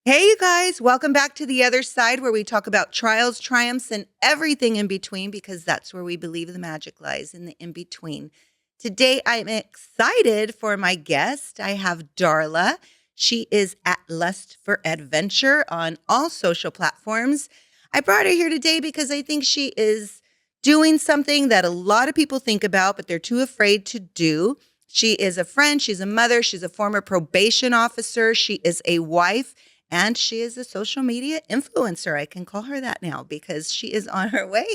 Hey, you guys, welcome back to the other side where we talk about trials, triumphs, and everything in between because that's where we believe the magic lies in the in between. Today, I'm excited for my guest. I have Darla. She is at Lust for Adventure on all social platforms. I brought her here today because I think she is doing something that a lot of people think about, but they're too afraid to do. She is a friend, she's a mother, she's a former probation officer, she is a wife. And she is a social media influencer. I can call her that now because she is on her way.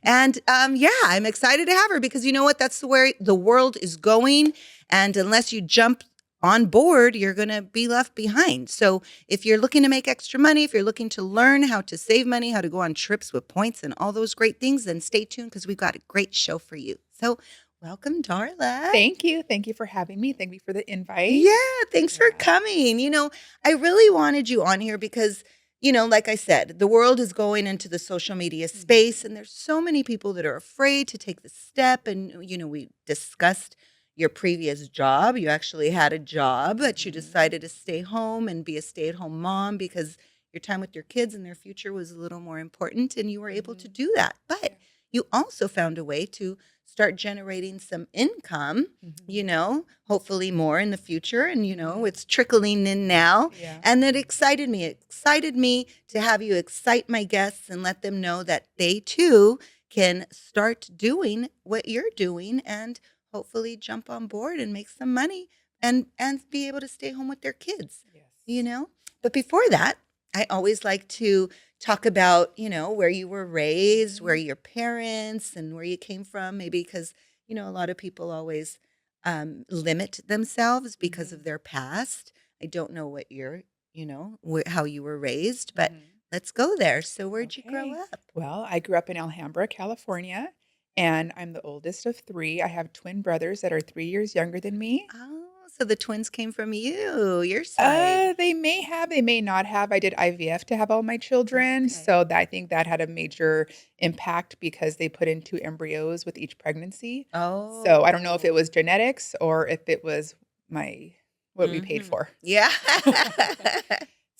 And yeah, I'm excited to have her because you know what? That's the way the world is going. And unless you jump on board, you're going to be left behind. So if you're looking to make extra money, if you're looking to learn how to save money, how to go on trips with points and all those great things, then stay tuned because we've got a great show for you. So welcome, Darla. Thank you. Thank you for having me. Thank you for the invite. Yeah, thanks for coming. I really wanted you on here because, like I said, the world is going into the social media space and there's so many people that are afraid to take the step. And, we discussed your previous job. You actually had a job, but you decided to stay home and be a stay-at-home mom because your time with your kids and their future was a little more important and you were able to do that. But you also found a way to start generating some income, hopefully more in the future. And, it's trickling in now. Yeah. And that excited me. It excited me to have you excite my guests and let them know that they too can start doing what you're doing and hopefully jump on board and make some money and be able to stay home with their kids, Yes. But before that, I always like to talk about, where you were raised, where your parents and where you came from, maybe because, a lot of people always limit themselves because of their past. I don't know what how you were raised, but let's go there. So where'd you grow Okay. up? Well, I grew up in Alhambra, California, and I'm the oldest of three. I have twin brothers that are 3 years younger than me. Oh, so the twins came from your side. They may have, they may not have. I did IVF to have all my children, Okay. so I think that had a major impact because they put in 2 embryos with each pregnancy. Oh. So I don't know if it was genetics or if it was what we paid for. Yeah.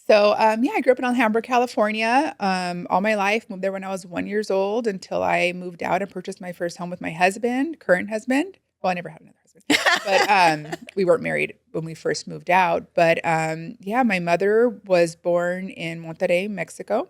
So, yeah, I grew up in Alhambra, California, all my life. Moved there when I was 1 years old until I moved out and purchased my first home with my current husband. Well, I never had another husband, but we weren't married when we first moved out. But yeah, my mother was born in Monterrey, Mexico,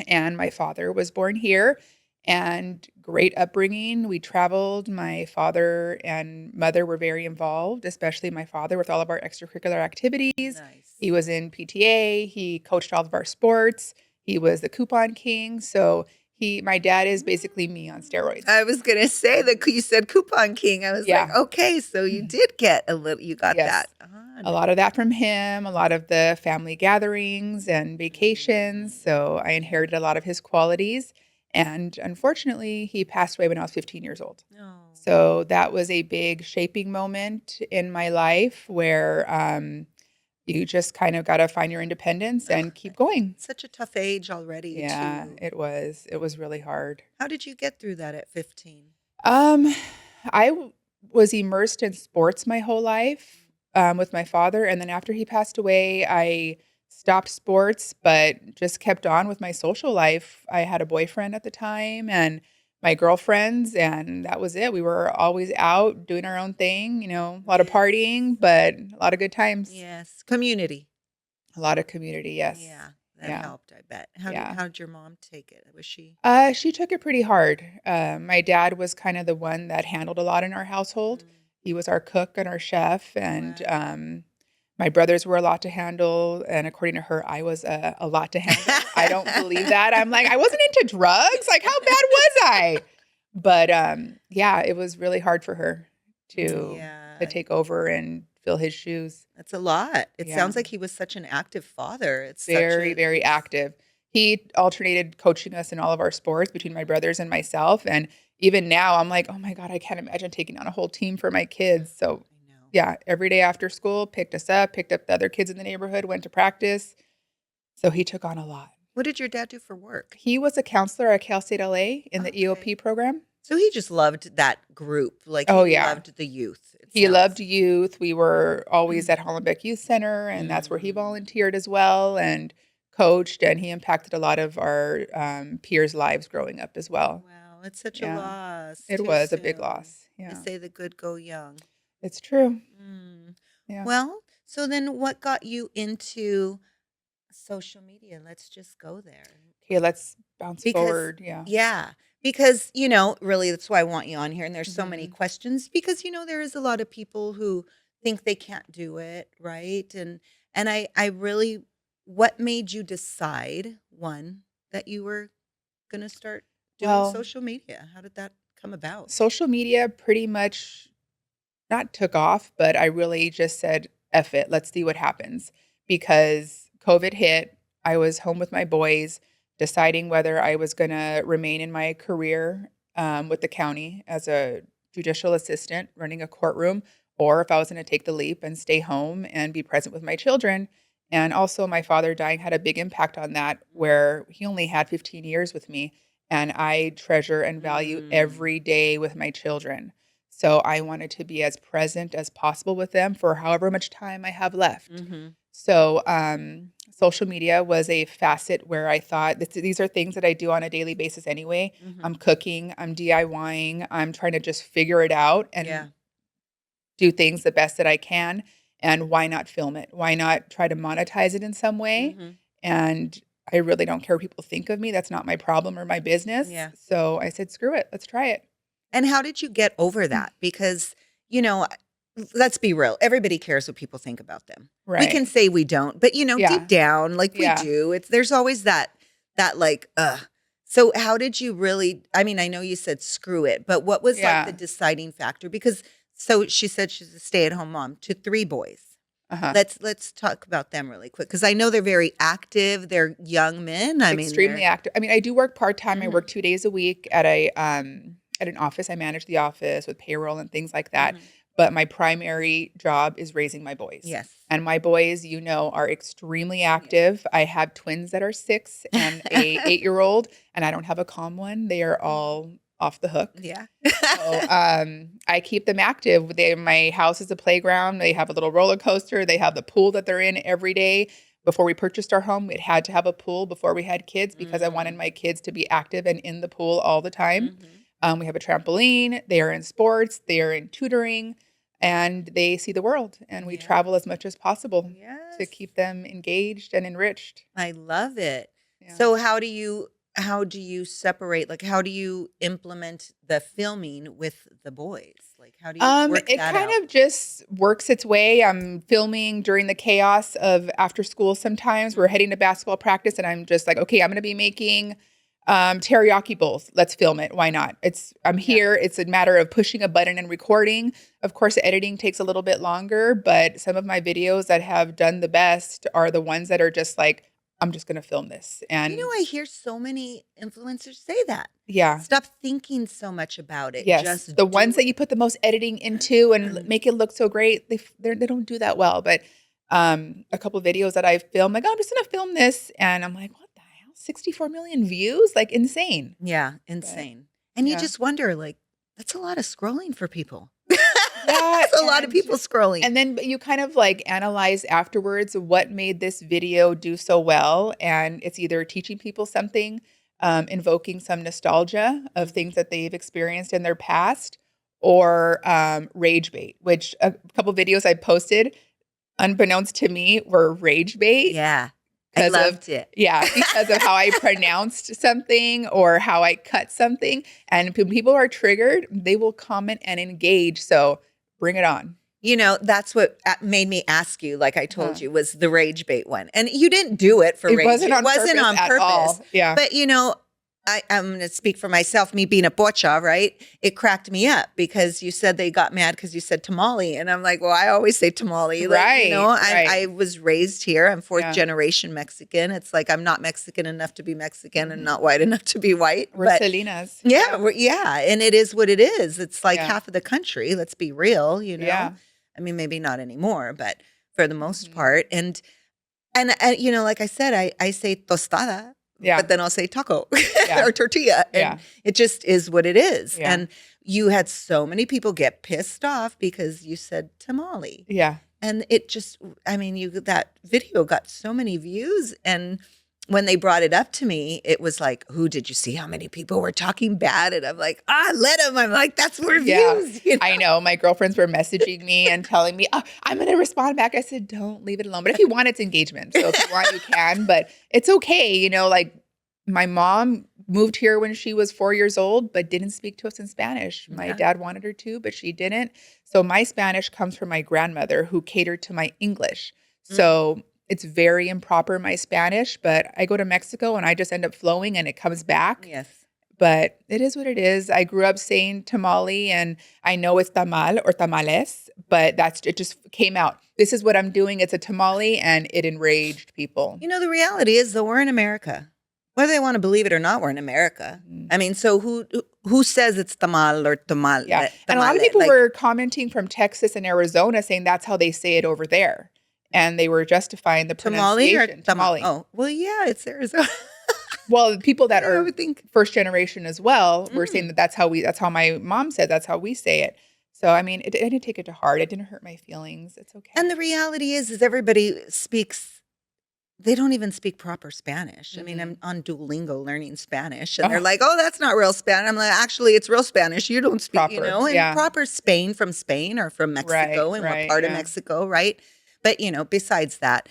and my father was born here. And great upbringing. We traveled. My father and mother were very involved, especially my father with all of our extracurricular activities. Nice. He was in PTA. He coached all of our sports. He was the coupon king. So my dad is basically me on steroids. I was going to say that you said coupon king. I was like, okay, so you did get you got Yes. that. A lot of that from him, a lot of the family gatherings and vacations. So I inherited a lot of his qualities. And unfortunately, he passed away when I was 15 years old. No. So that was a big shaping moment in my life where you just kind of got to find your independence and keep going. Such a tough age already. Yeah, it was. It was really hard. How did you get through that at 15? I was immersed in sports my whole life with my father. And then after he passed away, I stopped sports, but just kept on with my social life. I had a boyfriend at the time and my girlfriends, and that was it. We were always out doing our own thing, a lot of partying, but a lot of good times. Yes. Community. A lot of community, yes. Yeah. That helped, I bet. How did your mom take it? Was she? She took it pretty hard. My dad was kind of the one that handled a lot in our household. He was our cook and our chef, and my brothers were a lot to handle. And according to her, I was a lot to handle. I don't believe that. I'm like, I wasn't into drugs. Like, how bad was I? But yeah, it was really hard for her to take over and fill his shoes. That's a lot. It sounds like he was such an active father. It's very, very active. He alternated coaching us in all of our sports between my brothers and myself. And even now I'm like, oh my God, I can't imagine taking on a whole team for my kids. So yeah, every day after school, picked up the other kids in the neighborhood, went to practice. So he took on a lot. What did your dad do for work? He was a counselor at Cal State LA in the EOP program. So he just loved that group. Like Oh, he yeah. loved the youth, it He loved sounds. youth. We were always at Hollenbeck Youth Center, and that's where he Mm. volunteered as well and coached, and he impacted a lot of our peers' lives growing up as well. Wow, it's such a Yeah, loss. it Too was a big soon. loss. They Yeah, say the good go young. it's true. Mm. Yeah. Well, so then what got you into social media? Let's just go there. Okay, let's bounce Because, forward. Yeah. yeah, really that's why I want you on here. And there's so many hmm questions because, there is a lot of people who think they can't do it. Right. And I really, what made you decide, one, that you were going to start doing Well, social media? How did that come about? social media pretty much not took off, but I really just said, F it, let's see what happens. Because COVID hit, I was home with my boys, deciding whether I was going to remain in my career with the county as a judicial assistant running a courtroom, or if I was going to take the leap and stay home and be present with my children. And also, my father dying had a big impact on that, where he only had 15 years with me. And I treasure and value Mm. every day with my children. So I wanted to be as present as possible with them for however much time I have left. Mm-hmm. So social media was a facet where I thought these are things that I do on a daily basis anyway. Mm-hmm. I'm cooking, I'm DIYing, I'm trying to just figure it out and Yeah. do things the best that I can. And why not film it? Why not try to monetize it in some way? Mm-hmm. And I really don't care what people think of me. That's not my problem or my business. Yeah. So I said, screw it, let's try it. And how did you get over that? Because, you know, let's be real. Everybody cares what people think about them. We can Right. say we don't, but deep Yeah. down, like we Yeah. do. There's always that like, ugh. So how did you really, I mean, I know you said screw it, but what was like the Yeah. deciding factor? Because so she said she's a stay-at-home mom to three boys. Uh-huh. Let's talk about them really quick because I know they're very active. They're young men. I mean, Extremely they're active. I mean, I do work part-time. I hmm work 2 days a week at an office. I manage the office with payroll and things like that. hmm But my primary job is raising my boys. yes. And my boys, are extremely active. I have twins that are 6 and a 8-year-old, and I don't have a calm one. They are Mhm. all off the hook. Yeah. So I keep them active. My house is a playground. They have a little roller coaster. They have the pool that they're in every day. Before we purchased our home, it had to have a pool before we had kids because I wanted Mm. my kids to be active and in the pool all the time. Mhm. We have a trampoline. They are in sports. They are in tutoring, and they see the world. And we Yeah. travel as much as possible to Yes. keep them engaged and enriched. I love it. Yeah. So how do you separate, like, how do you implement the filming with the boys? Like, how do you work It that kind out? of just works its way. I'm filming during the chaos of after school sometimes. We're Mhm. heading to basketball practice and I'm just like, okay, I'm gonna be making teriyaki bowls. Let's film it. Why not? I'm Yeah. here. It's a matter of pushing a button and recording. Of course, editing takes a little bit longer, but some of my videos that have done the best are the ones that are just like, I'm just gonna film this. And I hear so many influencers say that. yeah. Stop thinking so much about it. Yes, Just the ones do that it. you put the most editing into and make it look so great, they don't do that well, but, a couple of videos that I've filmed, like, "Oh, I'm just gonna film this," and I'm like, "What the hell? 64,000,000 views? Like, insane." Yeah, But, insane. And you yeah. just wonder, like, that's a lot of scrolling for people. Yeah, That's a lot of people scrolling. and then but you kind of, like, analyze afterwards what made this video do so well, and it's either teaching people something, invoking some nostalgia of Mhm. things that they've experienced in their past, or, rage bait, which a couple videos I posted, unbeknownst to me, were rage bait Yeah, I because of loved it. yeah, because of how I pronounced something or how I cut something, and when people are triggered, they will comment and engage, so bring it on. That's what made me ask you, like I told Huh. you, was the rage bait one. And you didn't do it for It rage. wasn't It on wasn't purpose on at purpose. all. Yeah. But, I'm going to speak for myself, me being a bocha, right? It cracked me up because you said they got mad because you said tamale. And I'm like, well, I always say tamale. Like, Right, right. I was raised here. I'm fourth Yeah. generation Mexican. It's like I'm not Mexican enough to be Mexican and not Mhm. white enough to be white. We're But Salinas. yeah, Yeah. yeah. And it is what it is. It's like Yeah. half of the country. Let's be real. Yeah. I mean, maybe not anymore, but for the most Mhm. part. And like I said, I say tostada. Yeah. but then I'll say taco Yeah. or tortilla. And Yeah. it just is what it is. Yeah. And you had so many people get pissed off because you said tamale. Yeah. And it just, I mean, that video got so many views. And when they brought it up to me, it was like, who did you see how many people were talking bad? And I'm like, let them. I'm like, that's more views. You know? I know. My girlfriends were messaging me and telling me, oh, I'm going to respond back. I said, don't leave it alone. But if you want, it's engagement. So if you want, you can. But it's okay. You know, like my mom moved here when she was 4 years old, but didn't speak to us in Spanish. My dad wanted her to, but she didn't. So my Spanish comes from my grandmother who catered to my English. So it's very improper, my Spanish, but I go to Mexico and I just end up flowing and it comes back. Yes. But it is what it is. I grew up saying tamale and I know it's tamal or tamales, but it just came out. This is what I'm doing. It's a tamale and it enraged people. You know, the reality is though, we're in America. Whether they want to believe it or not, we're in America. I mean, so who says it's tamal or tamal? Yeah. And a lot of people were commenting from Texas and Arizona saying that's how they say it over there. And they were justifying the pronunciation. Tamale. Oh, well, yeah, it's Arizona. Well, people that are think first generation as well were saying that's how my mom said, that's how we say it. So, I mean, I didn't take it to heart. It didn't hurt my feelings. It's okay. And the reality is everybody speaks, they don't even speak proper Spanish. I mean, I'm on Duolingo learning Spanish and they're like, oh, that's not real Spanish. I'm like, actually, it's real Spanish. You don't speak, Proper, and proper Spain from Spain or from Mexico and what part of Mexico, right? But, besides that,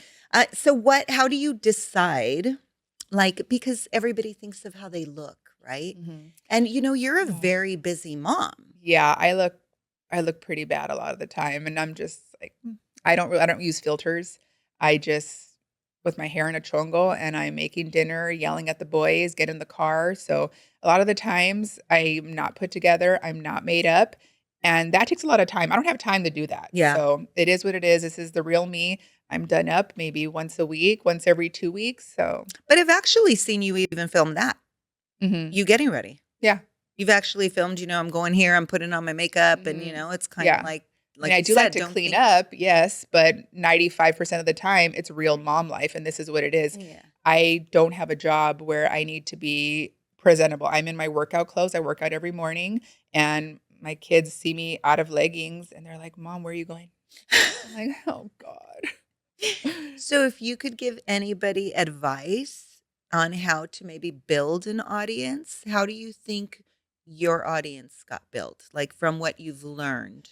so how do you decide, like, because everybody thinks of how they look, right? And, you're a very busy mom. Yeah, I look pretty bad a lot of the time. And I'm just like, I don't use filters. I just, with my hair in a chongo and I'm making dinner, yelling at the boys, get in the car. So a lot of the times I'm not put together. I'm not made up. And that takes a lot of time. I don't have time to do that. Yeah. So it is what it is. This is the real me. I'm done up maybe once a week, once every 2 weeks. So, but I've actually seen you even film that. You getting ready. Yeah. You've actually filmed, I'm going here, I'm putting on my makeup and, it's kind of like I do like to clean up. Yes. But 95% of the time it's real mom life. And this is what it is. Yeah. I don't have a job where I need to be presentable. I'm in my workout clothes. I work out every morning and my kids see me out of leggings and they're like, Mom, where are you going? I'm like, oh God. So if you could give anybody advice on how to maybe build an audience, how do you think your audience got built? Like from what you've learned?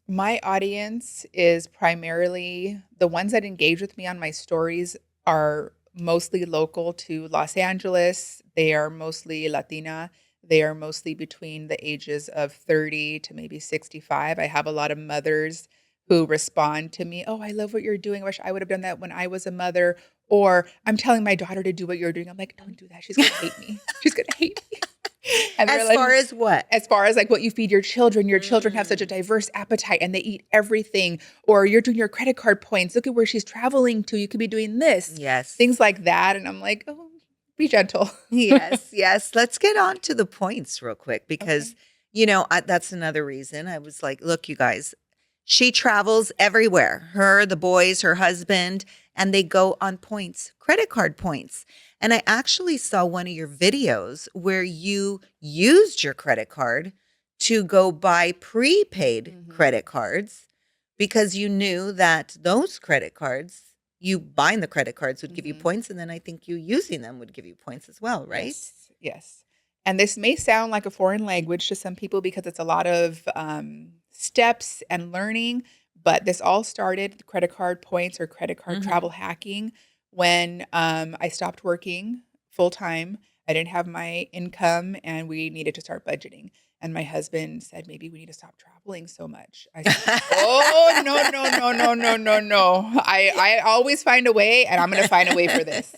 My audience is primarily the ones that engage with me on my stories are mostly local to Los Angeles. They are mostly Latina. They are mostly between the ages of 30 to maybe 65. I have a lot of mothers who respond to me, oh, I love what you're doing. I wish I would have done that when I was a mother. Or I'm telling my daughter to do what you're doing. I'm like, don't do that. She's going to hate me. She's going to hate me. And as far as what? As far as like what you feed your children. Your children have such a diverse appetite and they eat everything. Or you're doing your credit card points. Look at where she's traveling to. You could be doing this. Yes. Things like that. And I'm like, oh, be gentle. Yes. Let's get on to the points real quick because, that's another reason. I was like, look, you guys, she travels everywhere. Her, the boys, her husband, and they go on points, credit card points. And I actually saw one of your videos where you used your credit card to go buy prepaid credit cards because you knew that those credit cards, you buying the credit cards would give you points. And then I think you using them would give you points as well, right? Yes. And this may sound like a foreign language to some people because it's a lot of steps and learning. But this all started credit card points or credit card travel hacking when I stopped working full time. I didn't have my income and we needed to start budgeting. And my husband said, maybe we need to stop traveling so much. I said, oh, no. I always find a way and I'm going to find a way for this.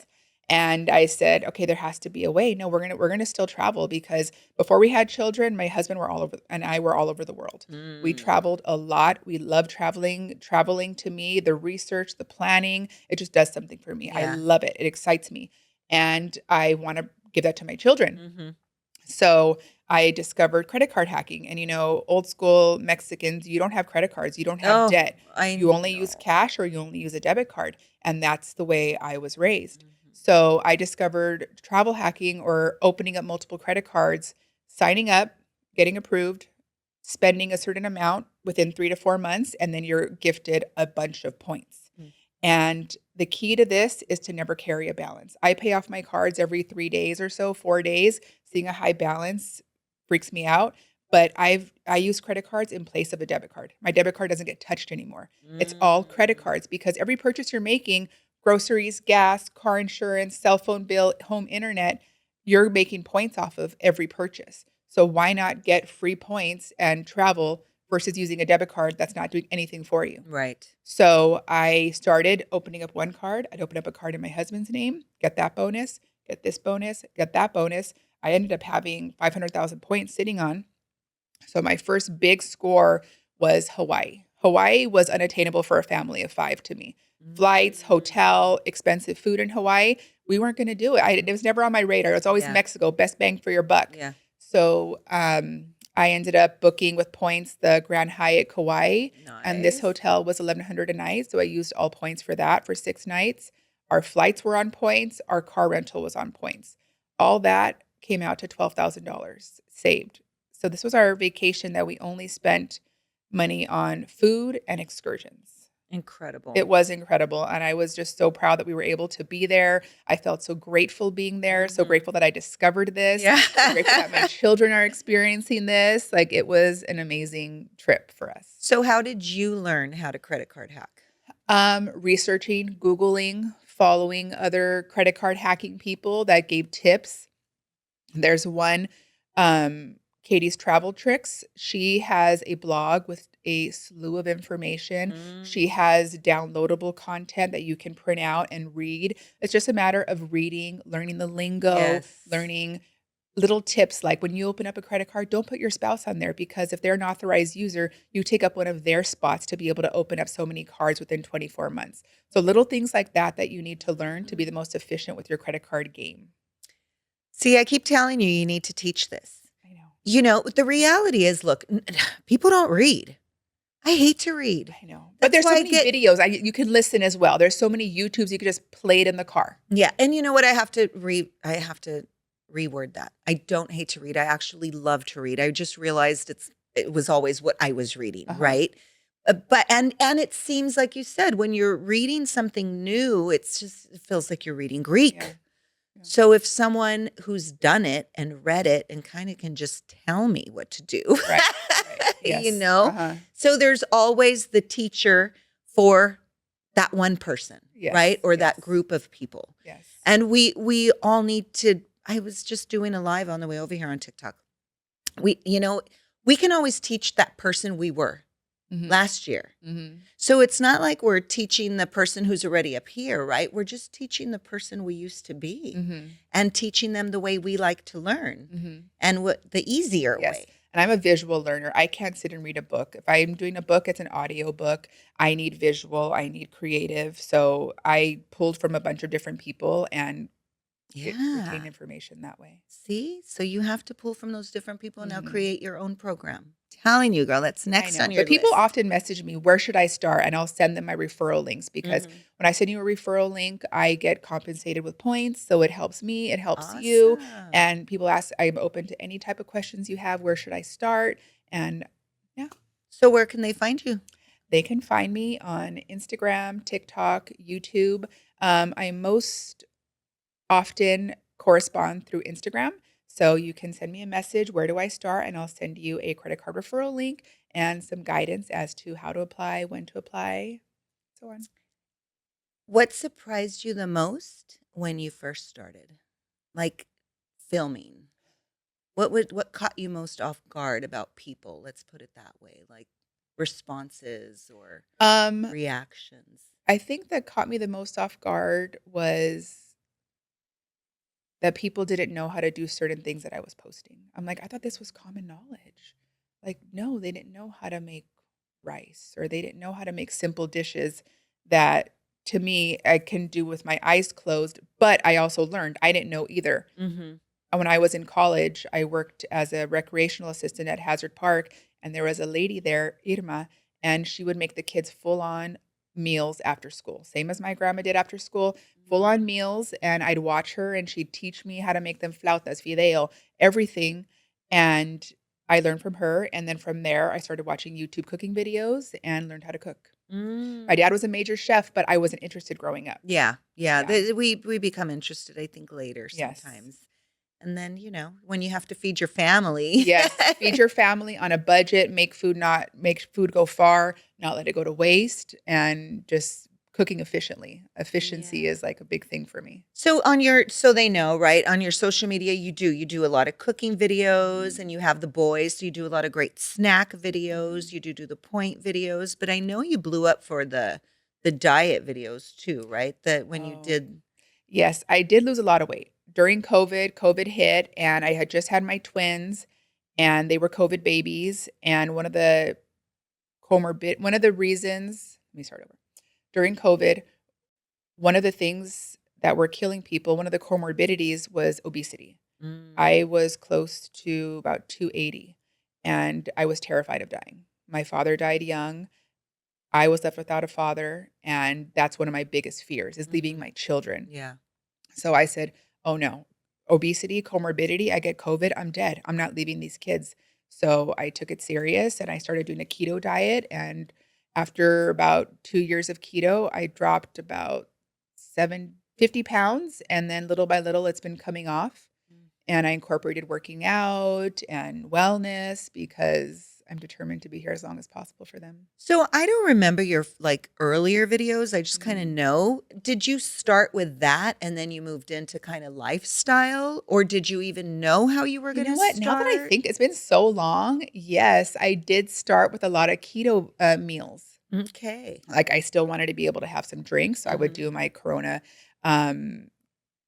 And I said, okay, there has to be a way. No, we're going to still travel because before we had children, my husband and I were all over the world. We traveled a lot. We love traveling. Traveling to me, the research, the planning, it just does something for me. Yeah. I love it. It excites me. And I want to give that to my children. So I discovered credit card hacking. And, old school Mexicans, you don't have credit cards. You don't have debt. You only use cash or you only use a debit card. And that's the way I was raised. So I discovered travel hacking or opening up multiple credit cards, signing up, getting approved, spending a certain amount within 3 to 4 months, and then you're gifted a bunch of points. Mm. And the key to this is to never carry a balance. I pay off my cards every 3 days or so, 4 days. Seeing a high balance freaks me out. But I use credit cards in place of a debit card. My debit card doesn't get touched anymore. It's all credit Mm. cards because every purchase you're making, groceries, gas, car insurance, cell phone bill, home internet, you're making points off of every purchase. So why not get free points and travel versus using a debit card that's not doing anything for you? Right. So I started opening up one card. I'd open up a card in my husband's name, get that bonus, get this bonus, get that bonus. I ended up having 500,000 points sitting on. So my first big score was Hawaii. Hawaii was unattainable for a family of 5 to me. Flights, Mm. hotel, expensive food in Hawaii. We weren't going to do it. It was never on my radar. It was always Yeah. Mexico, best bang for your buck. Yeah. So I ended up booking with points the Grand Hyatt Kauai, and this Nice. hotel was 1,100 a night. So I used all points for that for 6 nights. Our flights were on points. Our car rental was on points. All that came out to $12,000 saved. So this was our vacation that we only spent money on food and excursions. Incredible. It was incredible. And I was just so proud that we were able to be there. I felt so grateful being there, so Mhm. grateful that I discovered this. Yeah. So grateful that my children are experiencing this. Like it was an amazing trip for us. So how did you learn how to credit card hack? Researching, Googling, following other credit card hacking people that gave tips. There's one, Katie's Travel Tricks. She has a blog with a slew of information. She Mm. has downloadable content that you can print out and read. It's just a matter of reading, learning the lingo, Yes. learning little tips like when you open up a credit card, don't put your spouse on there because if they're an authorized user, you take up one of their spots to be able to open up so many cards within 24 months. So little things like that you need to learn to be the most efficient with your credit card game. See, I keep telling you, you need to teach this. I know. You know, the reality is, look, people don't read. I hate to read. I know. But That's there's so why I many get, videos. You can listen as well. There's so many YouTubes you can just play it in the car. yeah. And you know what? I have to reword that. I don't hate to read. I actually love to read. I just realized it was always what I was reading, Uh-huh. right? But and it seems like you said when you're reading something new, it feels like you're reading Greek. Yeah. Yeah. So if someone who's done it and read it and kind of can just tell me what to do, Right. Yes. you know? Uh-huh. So there's always the teacher for that one person, Yes. right? Or that Yes. group of people. Yes. And we all need to. I was just doing a live on the way over here on TikTok. We can always teach that person we were Mhm. last year. Mhm. So it's not like we're teaching the person who's already up here, right? We're just teaching the person we used to be Mhm. and teaching them the way we like to learn Mhm. and what the easier Yes. way. And I'm a visual learner. I can't sit and read a book. If I'm doing a book, it's an audio book. I need visual, I need creative. So I pulled from a bunch of different people and retain Yeah. information that way. See? So you have to pull from those different people and now Mhm. create your own program. Telling you, girl, that's I next know. on your But people list. often message me, where should I start? And I'll send them my referral links because Mhm. when I send you a referral link, I get compensated with points. So it helps me, it helps you. Awesome. And people ask, I'm open to any type of questions you have. Where should I start? And yeah, So where can they find you? they can find me on Instagram, TikTok, YouTube. I most often correspond through Instagram. So you can send me a message, where do I start? And I'll send you a credit card referral link and some guidance as to how to apply, when to apply, so on. What surprised you the most when you first started? Like filming. What caught you most off guard about people? Let's put it that way. Like responses or Um, reactions. I think that caught me the most off guard was that people didn't know how to do certain things that I was posting. I'm like, I thought this was common knowledge. Like, no, they didn't know how to make rice or they didn't know how to make simple dishes that to me I can do with my eyes closed. But I also learned I didn't know either. Mm-hmm. And when I was in college, I worked as a recreational assistant at Hazard Park, and there was a lady there, Irma, and she would make the kids full on meals after school, same as my grandma did after school, full on meals. And I'd watch her and she'd teach me how to make them flautas, fideo, everything. And I learned from her. And then from there, I started watching YouTube cooking videos and learned how to cook. Mm. My dad was a major chef, but I wasn't interested growing up. Yeah. Yeah. We become interested, I think, later Yes. sometimes. And then, when you have to feed your family. Yes, feed your family on a budget, make food go far, not let it go to waste, and just cooking efficiently. Efficiency Yeah. is like a big thing for me. So so they know, right? On your social media, you do a lot of cooking videos and you have the boys. So you do a lot of great snack videos. You do the point videos, but I know you blew up for the diet videos too, right? That when you Oh. did. Yes, I did lose a lot of weight. During COVID hit, and I had just had my twins, and they were COVID babies, and one of the reasons let me start over. During COVID, one of the things that were killing people, one of the comorbidities was obesity. I was close to about 280, and I was terrified of dying. My father died young. I was left without a father, and that's one of my biggest fears is leaving my children. Yeah. So I said, "Oh no, obesity, comorbidity, I get COVID, I'm dead. I'm not leaving these kids." So I took it serious and I started doing a keto diet. And after about 2 years of keto, I dropped about 50 pounds. And then little by little, it's been coming off. And I incorporated working out and wellness because I'm determined to be here as long as possible for them. So I don't remember your earlier videos. I just kind of know. Did you start with that and then you moved into kind of lifestyle, or did you even know how you were You going know to what? start? Now that I think it's been so long, yes, I did start with a lot of keto meals. Okay. Like I still wanted to be able to have some drinks. So I would do my um,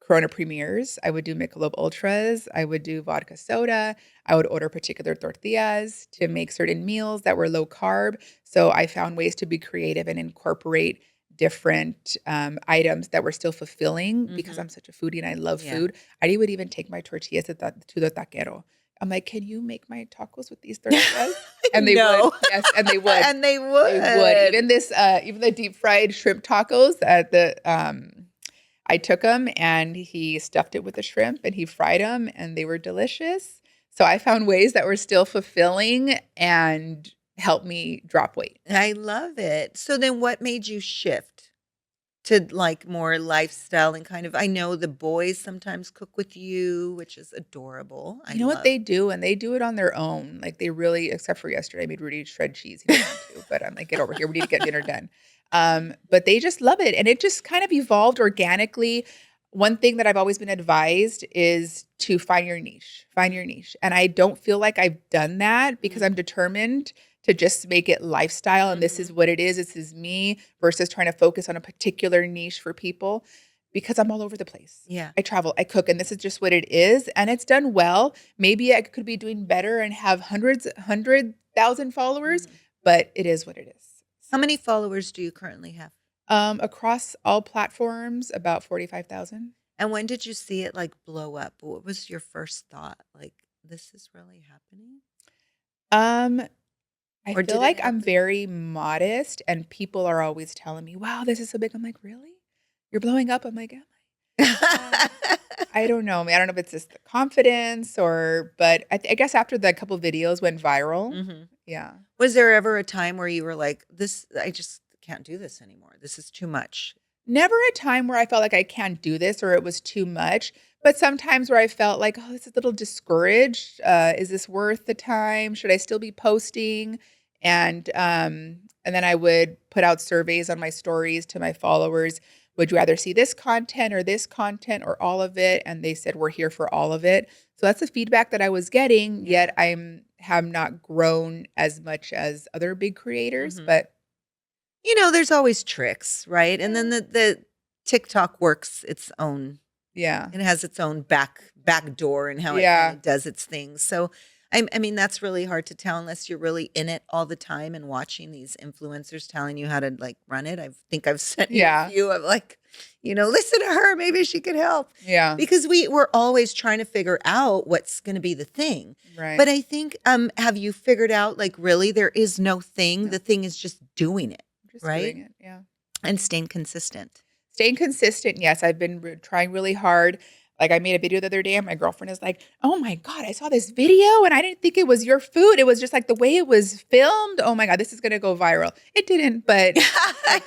Corona Premiers. I would do Michelob Ultras. I would do vodka soda. I would order particular tortillas to make certain meals that were low carb. So I found ways to be creative and incorporate different items that were still fulfilling because I'm such a foodie and I love food. I would even take my tortillas to the taquero. I'm like, "Can you make my tacos with these tortillas?" And they No. would. Yes, and they would. And they would. They would. Even the deep fried shrimp tacos at the I took them and he stuffed it with the shrimp and he fried them and they were delicious. So I found ways that were still fulfilling and helped me drop weight. I love it. So then what made you shift to more lifestyle and I know the boys sometimes cook with you, which is adorable. You know what they do? And they do it on their own. Like they really, except for yesterday, I made Rudy shred cheese. He didn't want to, but I'm like, get over here. We need to get dinner done. But they just love it. And it just kind of evolved organically. One thing that I've always been advised is to find your niche. Find your niche. And I don't feel like I've done that because I'm determined to just make it lifestyle. And this is what it is. This is me versus trying to focus on a particular niche for people because I'm all over the place. Yeah. I travel, I cook, and this is just what it is. And it's done well. Maybe I could be doing better and have 100,000 followers, but it is what it is. How many followers do you currently have? Across all platforms, about 45,000. And when did you see it blow up? What was your first thought? This is really happening? I Or did feel it like I'm happen? very modest and people are always telling me, "Wow, this is so big." I'm like, "Really? You're blowing up?" I'm like, "Am I?" I don't know. I mean, I don't know if it's just the confidence but I guess after the couple videos went viral. Yeah. Was there ever a time where you were like, this, I just can't do this anymore. This is too much. Never a time where I felt like I can't do this or it was too much, but sometimes where I felt like, "Oh, this is a little discouraged. Is this worth the time? Should I still be posting?" And then I would put out surveys on my stories to my followers. Would you rather see this content or all of it? And they said, "We're here for all of it." So that's the feedback that I was getting, yet have not grown as much as other big creators, but there's always tricks, right? And then the TikTok works its own. yeah. It has its own back door and how it Yeah. kind of does its things. So I mean, that's really hard to tell unless you're really in it all the time and watching these influencers telling you how to run it. I think I've sent you a few of listen to her, maybe she could help. Yeah. Because we're always trying to figure out what's going to be the thing. Right. But I think, have you figured out really there is no thing? No. The thing is just doing it. Just right? doing it. Yeah. And staying consistent. Staying consistent. Yes, I've been trying really hard. Like I made a video the other day and my girlfriend is like, "Oh my God, I saw this video and I didn't think it was your food. It was just like the way it was filmed. Oh my God, this is going to go viral." It didn't, but like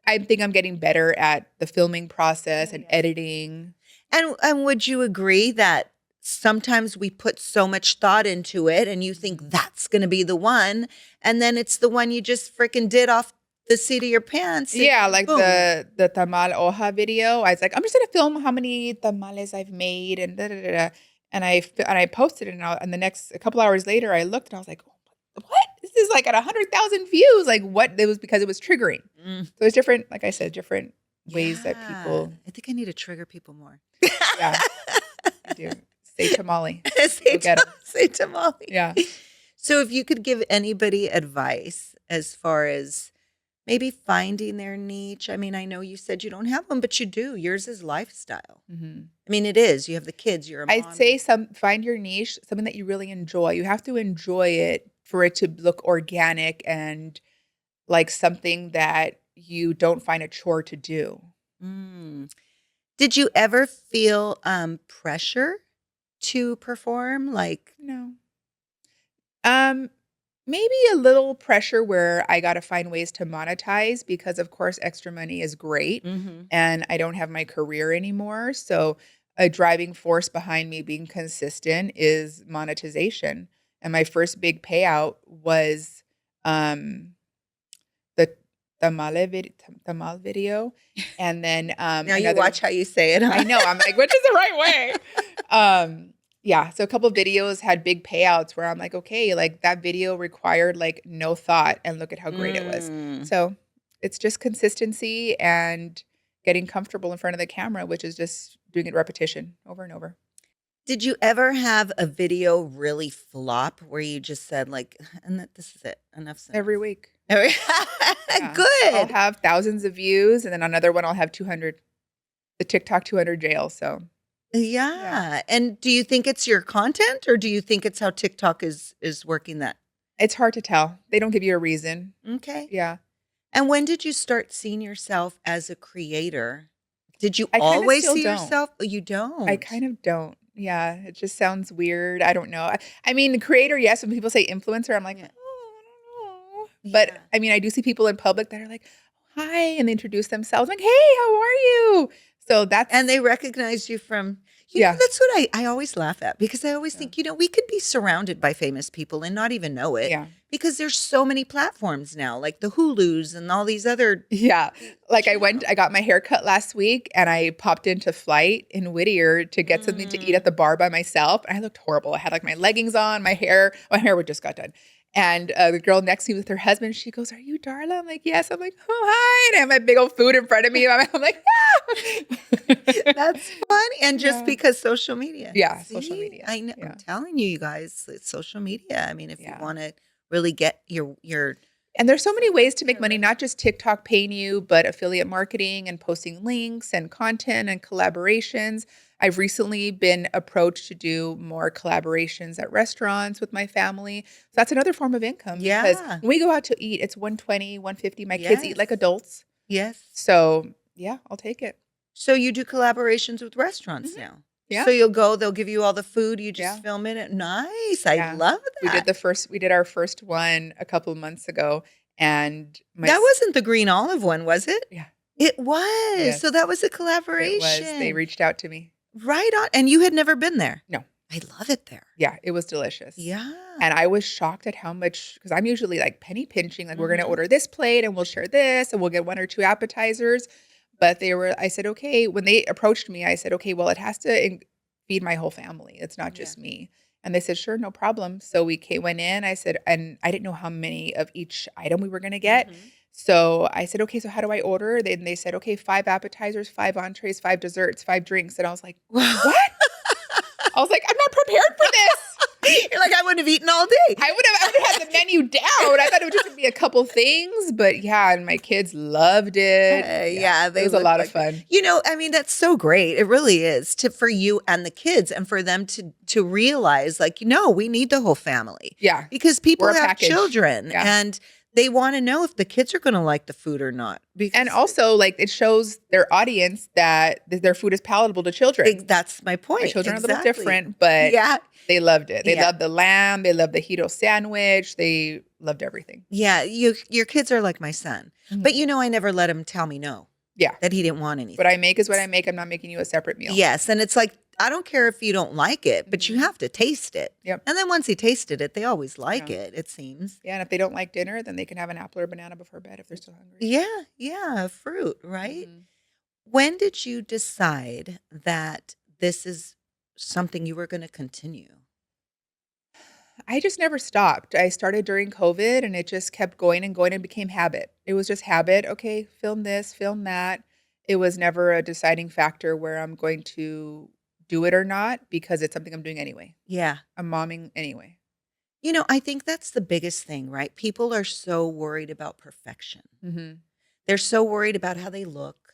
I think I'm getting better at the filming process and editing. And would you agree that sometimes we put so much thought into it and you think that's going to be the one, and then it's the one you just freaking did off the seat of your pants. Yeah, like boom. the tamal hoja video. I was like, I'm just gonna film how many tamales I've made and da da da. Da. And I posted it, and the next a couple hours later, I looked and I was like, what? This is like at 100,000 views. Like what? It was because it was triggering. So it's different. Like I said, different ways that people. I think I need to trigger people more. Yeah, I do. Say tamale. Say tamale. Yeah. So if you could give anybody advice as far as maybe finding their niche. I mean, I know you said you don't have one, but you do. Yours is lifestyle. Mm-hmm. I mean, it is. You have the kids. You're a mom. I'd say find your niche, something that you really enjoy. You have to enjoy it for it to look organic and like something that you don't find a chore to do. Mm. Did you ever feel pressure to perform? Like, No. Maybe a little pressure where I got to find ways to monetize because, of course, extra money is great and I don't have my career anymore. So a driving force behind me being consistent is monetization. And my first big payout was the tamal video. And then now you watch how you say it. Huh? I know. I'm like, which is the right way? Yeah. So a couple of videos had big payouts where I'm like, okay, like that video required like no thought and look at how great it was. So it's just consistency and getting comfortable in front of the camera, which is just doing it repetition over and over. Did you ever have a video really flop where you just said like, and this is it, enough's enough? Every week. Yeah. Good. I'll have thousands of views and then another one I'll have 200, the TikTok 200 jail. So. Yeah. And do you think it's your content or do you think it's how TikTok is working that? It's hard to tell. They don't give you a reason. Okay. Yeah. And when did you start seeing yourself as a creator? Did you I kinda always still see don't. yourself? Oh, you don't. I kind of don't. Yeah. It just sounds weird. I don't know. I mean, creator, yes. When people say influencer, I'm like, Yeah. oh, I don't know. But Yeah. I mean, I do see people in public that are like, hi, and they introduce themselves like, hey, how are you? So that's. And they recognize you from, you know, that's what I always laugh at because I always think, you know, we could be surrounded by famous people and not even know it. Yeah. Because there's so many platforms now, like the Hulus and all these other. Yeah. Like I got my hair cut last week and I popped into Flight in Whittier to get something to eat at the bar by myself. And I looked horrible. I had like my leggings on, my hair just got done. And the girl next to me with her husband, she goes, "Are you Darla?" I'm like, "Yes." I'm like, "Oh, hi." And I have my big old food in front of me. I'm like, "Yeah." That's funny. And just because social media. Yeah, See? social media. I know. Yeah. I'm telling you guys, it's social media. I mean, if you Yeah. want to really get your And there's so many ways to make money, not just TikTok paying you, but affiliate marketing and posting links and content and collaborations. I've recently been approached to do more collaborations at restaurants with my family. So that's another form of income. Because Yeah. when we go out to eat, it's $120, $150. My kids eat like adults. Yes. So yeah, I'll take it. So you do collaborations with restaurants now. Yeah. So you'll go, they'll give you all the food, you just Yeah. film it. Nice. I Yeah. love that. We did our first one a couple of months ago. And That wasn't the green olive one, was it? Yeah. It was. Yes. So that was a collaboration. It was. They reached out to me. Right on. And you had never been there. No. I love it there. Yeah, it was delicious. Yeah. And I was shocked at how much, because I'm usually like penny pinching, like we're going to Mhm. order this plate and we'll share this and we'll get one or two appetizers. But I said, okay, when they approached me, I said, okay, well, it has to feed my whole family. It's not just me. And they said, sure, no problem. So we went in, I said, and I didn't know how many of each item we were going to get. Mhm. So I said, okay, so how do I order? Then they said, okay, 5 appetizers, 5 entrees, 5 desserts, 5 drinks. And I was like, what? I was like, I'm not prepared for this. You're like, I wouldn't have eaten all day. I would have had the menu down. I thought it would just be a couple things, but yeah, and my kids loved it. They it was a look lot like of fun. You know, I mean, that's so great. It really is for you and the kids and for them to realize like, we need the whole family. Yeah. Because people We're a have package. children Yeah. and They want to know if the kids are going to like the food or not. And Because also, like, it shows their audience that their food is palatable to children. that's my My point. children are a little Exactly. different, but Yeah. they loved it. They Yeah. loved the lamb. They loved the Hito sandwich. They loved everything. Yeah. Your kids are like my son. But I never let him tell me no, Yeah. that he didn't want anything. What I make is what I make. I'm not making you a separate meal. Yes. And it's like, I don't care if you don't like it, but you Mhm. have to taste it. Yep. And then once he tasted it, they always like Yeah. it seems. Yeah, and if they don't like dinner, then they can have an apple or banana before bed if they're still hungry. Yeah. Yeah. Fruit, right? Mhm. When did you decide that this is something you were going to continue? I just never stopped. I started during COVID and it just kept going and going and became habit. It was just habit. Okay, film this, film that. It was never a deciding factor where I'm going to do it or not because it's something I'm doing anyway. Yeah. I'm momming anyway. I think that's the biggest thing, right? People are so worried about perfection. Mm-hmm. They're so worried about how they look,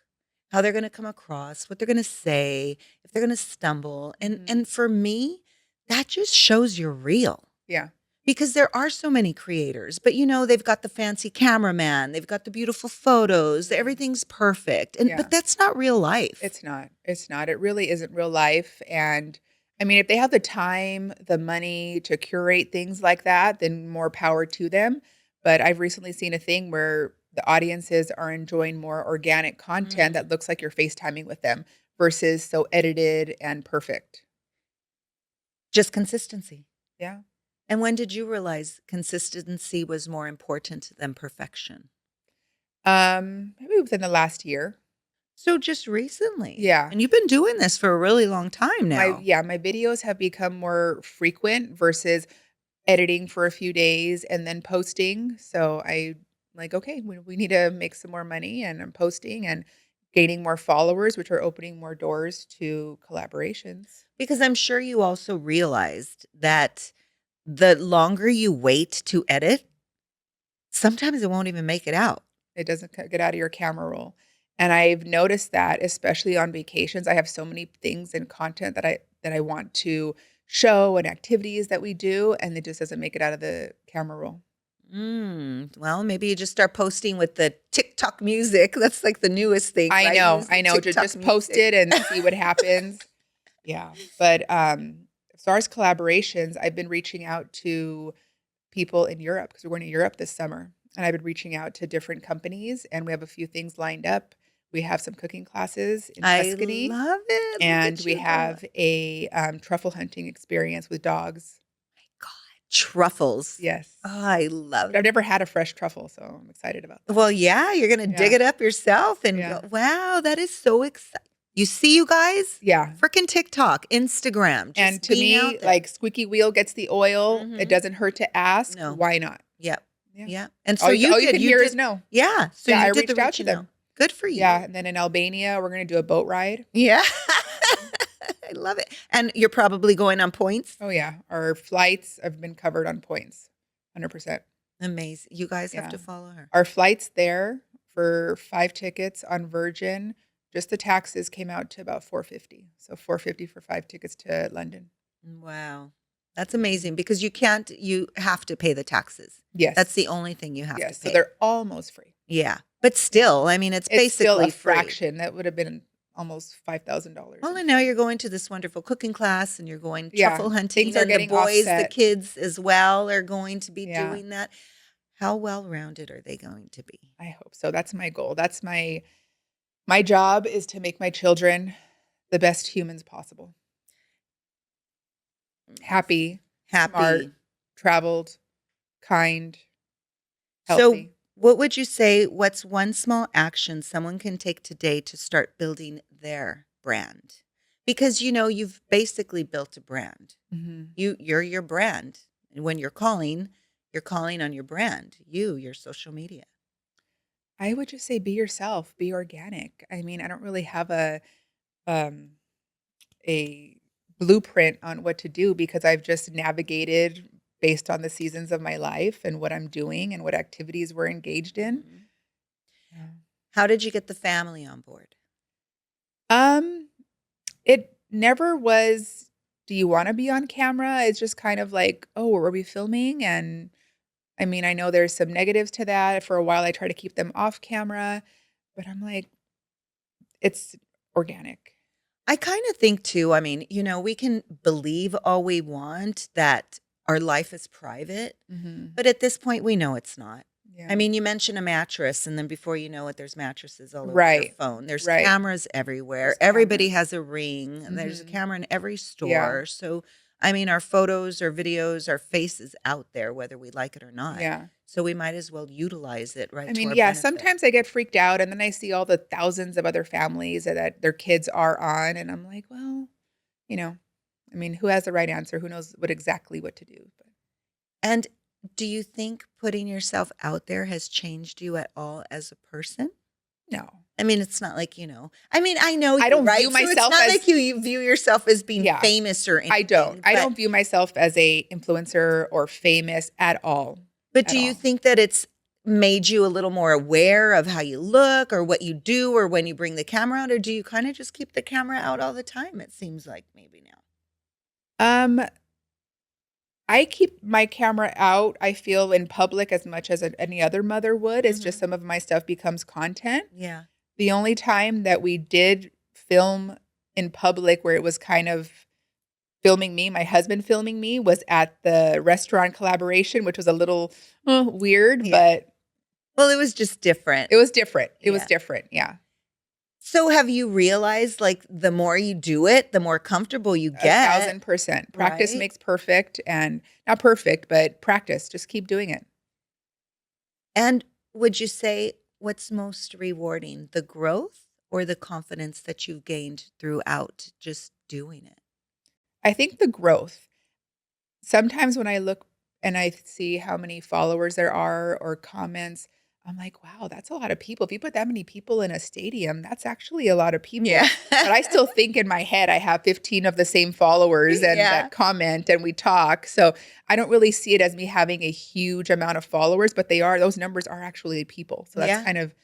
how they're going to come across, what they're going to say, if they're going to stumble. And Mhm. and for me, that just shows you're real. Yeah. Because there are so many creators, but they've got the fancy cameraman, they've got the beautiful photos, everything's perfect. Yeah. But that's not real life. It's not. It's not. It really isn't real life. And I mean, if they have the time, the money to curate things like that, then more power to them. But I've recently seen a thing where the audiences are enjoying more organic content that looks like you're FaceTiming with them versus so edited and perfect. Just consistency. Yeah. And when did you realize consistency was more important than perfection? Maybe within the last year. So just recently. Yeah. And you've been doing this for a really long time now. My videos have become more frequent versus editing for a few days and then posting. So I like, okay, we need to make some more money and I'm posting and gaining more followers, which are opening more doors to collaborations. Because I'm sure you also realized that the longer you wait to edit, sometimes it won't even make it out. It doesn't get out of your camera roll. And I've noticed that, especially on vacations, I have so many things and content that I want to show and activities that we do, and it just doesn't make it out of the camera roll. Well, maybe you just start posting with the TikTok music. That's like the newest thing. I right? know, Use the I know. TikTok Just post music. it and see what happens. Yeah. But as far as collaborations, I've been reaching out to people in Europe because we're going to Europe this summer. And I've been reaching out to different companies and we have a few things lined up. We have some cooking classes in Tuscany. I love it. Look And at we you go. have a truffle hunting experience with dogs. Truffles. Yes. Oh, I love But I've it. never had a fresh truffle, so I'm excited about that. Well, yeah, you're going to dig Yeah. it up yourself and Yeah. go, wow, that is so exciting. You see, you guys? Yeah. Freaking TikTok, Instagram. Just And to being me, out there. like squeaky wheel gets the oil. Mhm. It doesn't hurt to ask. No. Why not? Yep. Yeah. Yeah. And so All you did, can you hear did, is no. Yeah. So Yeah, you I did the reached out to reaching them. out. Good for you. Yeah. And then in Albania, we're going to do a boat ride. Yeah. I love it. And you're probably going on points. Oh, yeah. Our flights have been covered on points. 100%. Amazing. You guys have Yeah. to follow her. Our flights there for 5 tickets on Virgin, just the taxes came out to about $450. So $450 for 5 tickets to London. Wow. That's amazing because you have to pay the taxes. Yes. That's the only thing you have Yes. to pay. So they're almost free. Yeah. But still, I mean, it's It's still basically a free. fraction. That would have been almost $5,000. Well, and now you're going to this wonderful cooking class and you're going Yeah, truffle hunting. things are And the getting boys, the offset. kids as well are going to be Yeah. doing that. How well-rounded are they going to be? I hope so. That's my goal. That's my job is to make my children the best humans possible. Happy, Happy. smart, traveled, kind, So healthy. what would you say, what's one small action someone can take today to start building their brand? Because you've basically built a brand. Mhm. You're your brand. And when you're calling on your brand, your social media. I would just say be yourself, be organic. I mean, I don't really have um a blueprint on what to do because I've just navigated based on the seasons of my life and what I'm doing and what activities we're engaged in. Mhm. Yeah. How did you get the family on board? It never was, do you want to be on camera? It's just kind of like, oh, are we filming? And I mean, I know there's some negatives to that. For a while, I try to keep them off camera, but I'm like, it's organic. I kind of think too, I mean, we can believe all we want that our life is private, Mhm. but at this point we know it's not. I Yeah. mean, you mention a mattress and then before you know it, there's mattresses all over your Right. phone. There's Right. cameras everywhere. There's Everybody cameras. has a Ring. And there's a Mhm. camera in every Yeah. store. So, I mean, our photos, our videos, our faces out there, whether we like it or not. Yeah. So we might as well utilize it I right to mean, our yeah, benefit. sometimes I get freaked out and then I see all the thousands of other families that their kids are on and I'm like, well, you know, I mean, who has the right answer? Who knows what to do? But And do you think putting yourself out there has changed you at all as a person? no. I mean, it's not like, I mean, I know I you, don't view right? So it's myself not as like you view yourself as being yeah, famous or I don't. anything, I but don't view myself as a influencer or famous at all. but At do you all. think that it's made you a little more aware of how you look or what you do or when you bring the camera out, or do you kind of just keep the camera out all the time? It seems like maybe now. Um, I keep my camera out, I feel, in public as much as any other mother would. It's just Mhm. some of my stuff becomes content. Yeah. The only time that we did film in public where it was kind of filming me, my husband filming me, was at the restaurant collaboration, which was a little, weird, Yeah. but Well, it was just different. it was different. It was Yeah. different, yeah. So have you realized like the more you do it, the more comfortable you get, 1,000%. Practice right? makes perfect, and not perfect, but practice. Just keep doing it. And would you say what's most rewarding, the growth or the confidence that you've gained throughout just doing it? I think the growth. Sometimes when I look and I see how many followers there are or comments, I'm like, wow, that's a lot of people. If you put that many people in a stadium, that's actually a lot of Yeah. people. But I still think in my head I have 15 of the same followers and Yeah. that comment and we talk. So I don't really see it as me having a huge amount of followers, but those numbers are actually people. So that's Yeah. kind of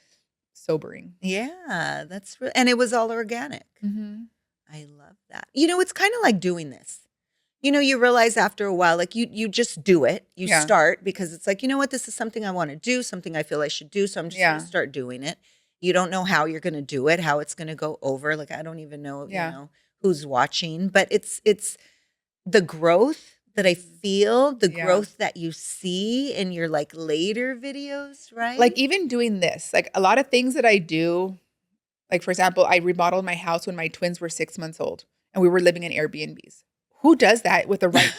sobering. Yeah. That's real. And it was all organic. Mhm. I love that. It's kind of like doing this. You realize after a while, like you just do it. You Yeah. start because it's like, you know what, this is something I want to do, something I feel I should do. So I'm just going to Yeah. start doing it. You don't know how you're going to do it, how it's going to go over. Like I don't even know, Yeah. who's watching, but it's the growth that I Mhm. feel, the Yeah. growth that you see in your like later videos, right? Like even doing this, like a lot of things that I do, like for example, I remodeled my house when my twins were 6 months old and we were living in Airbnbs. Who does that with the right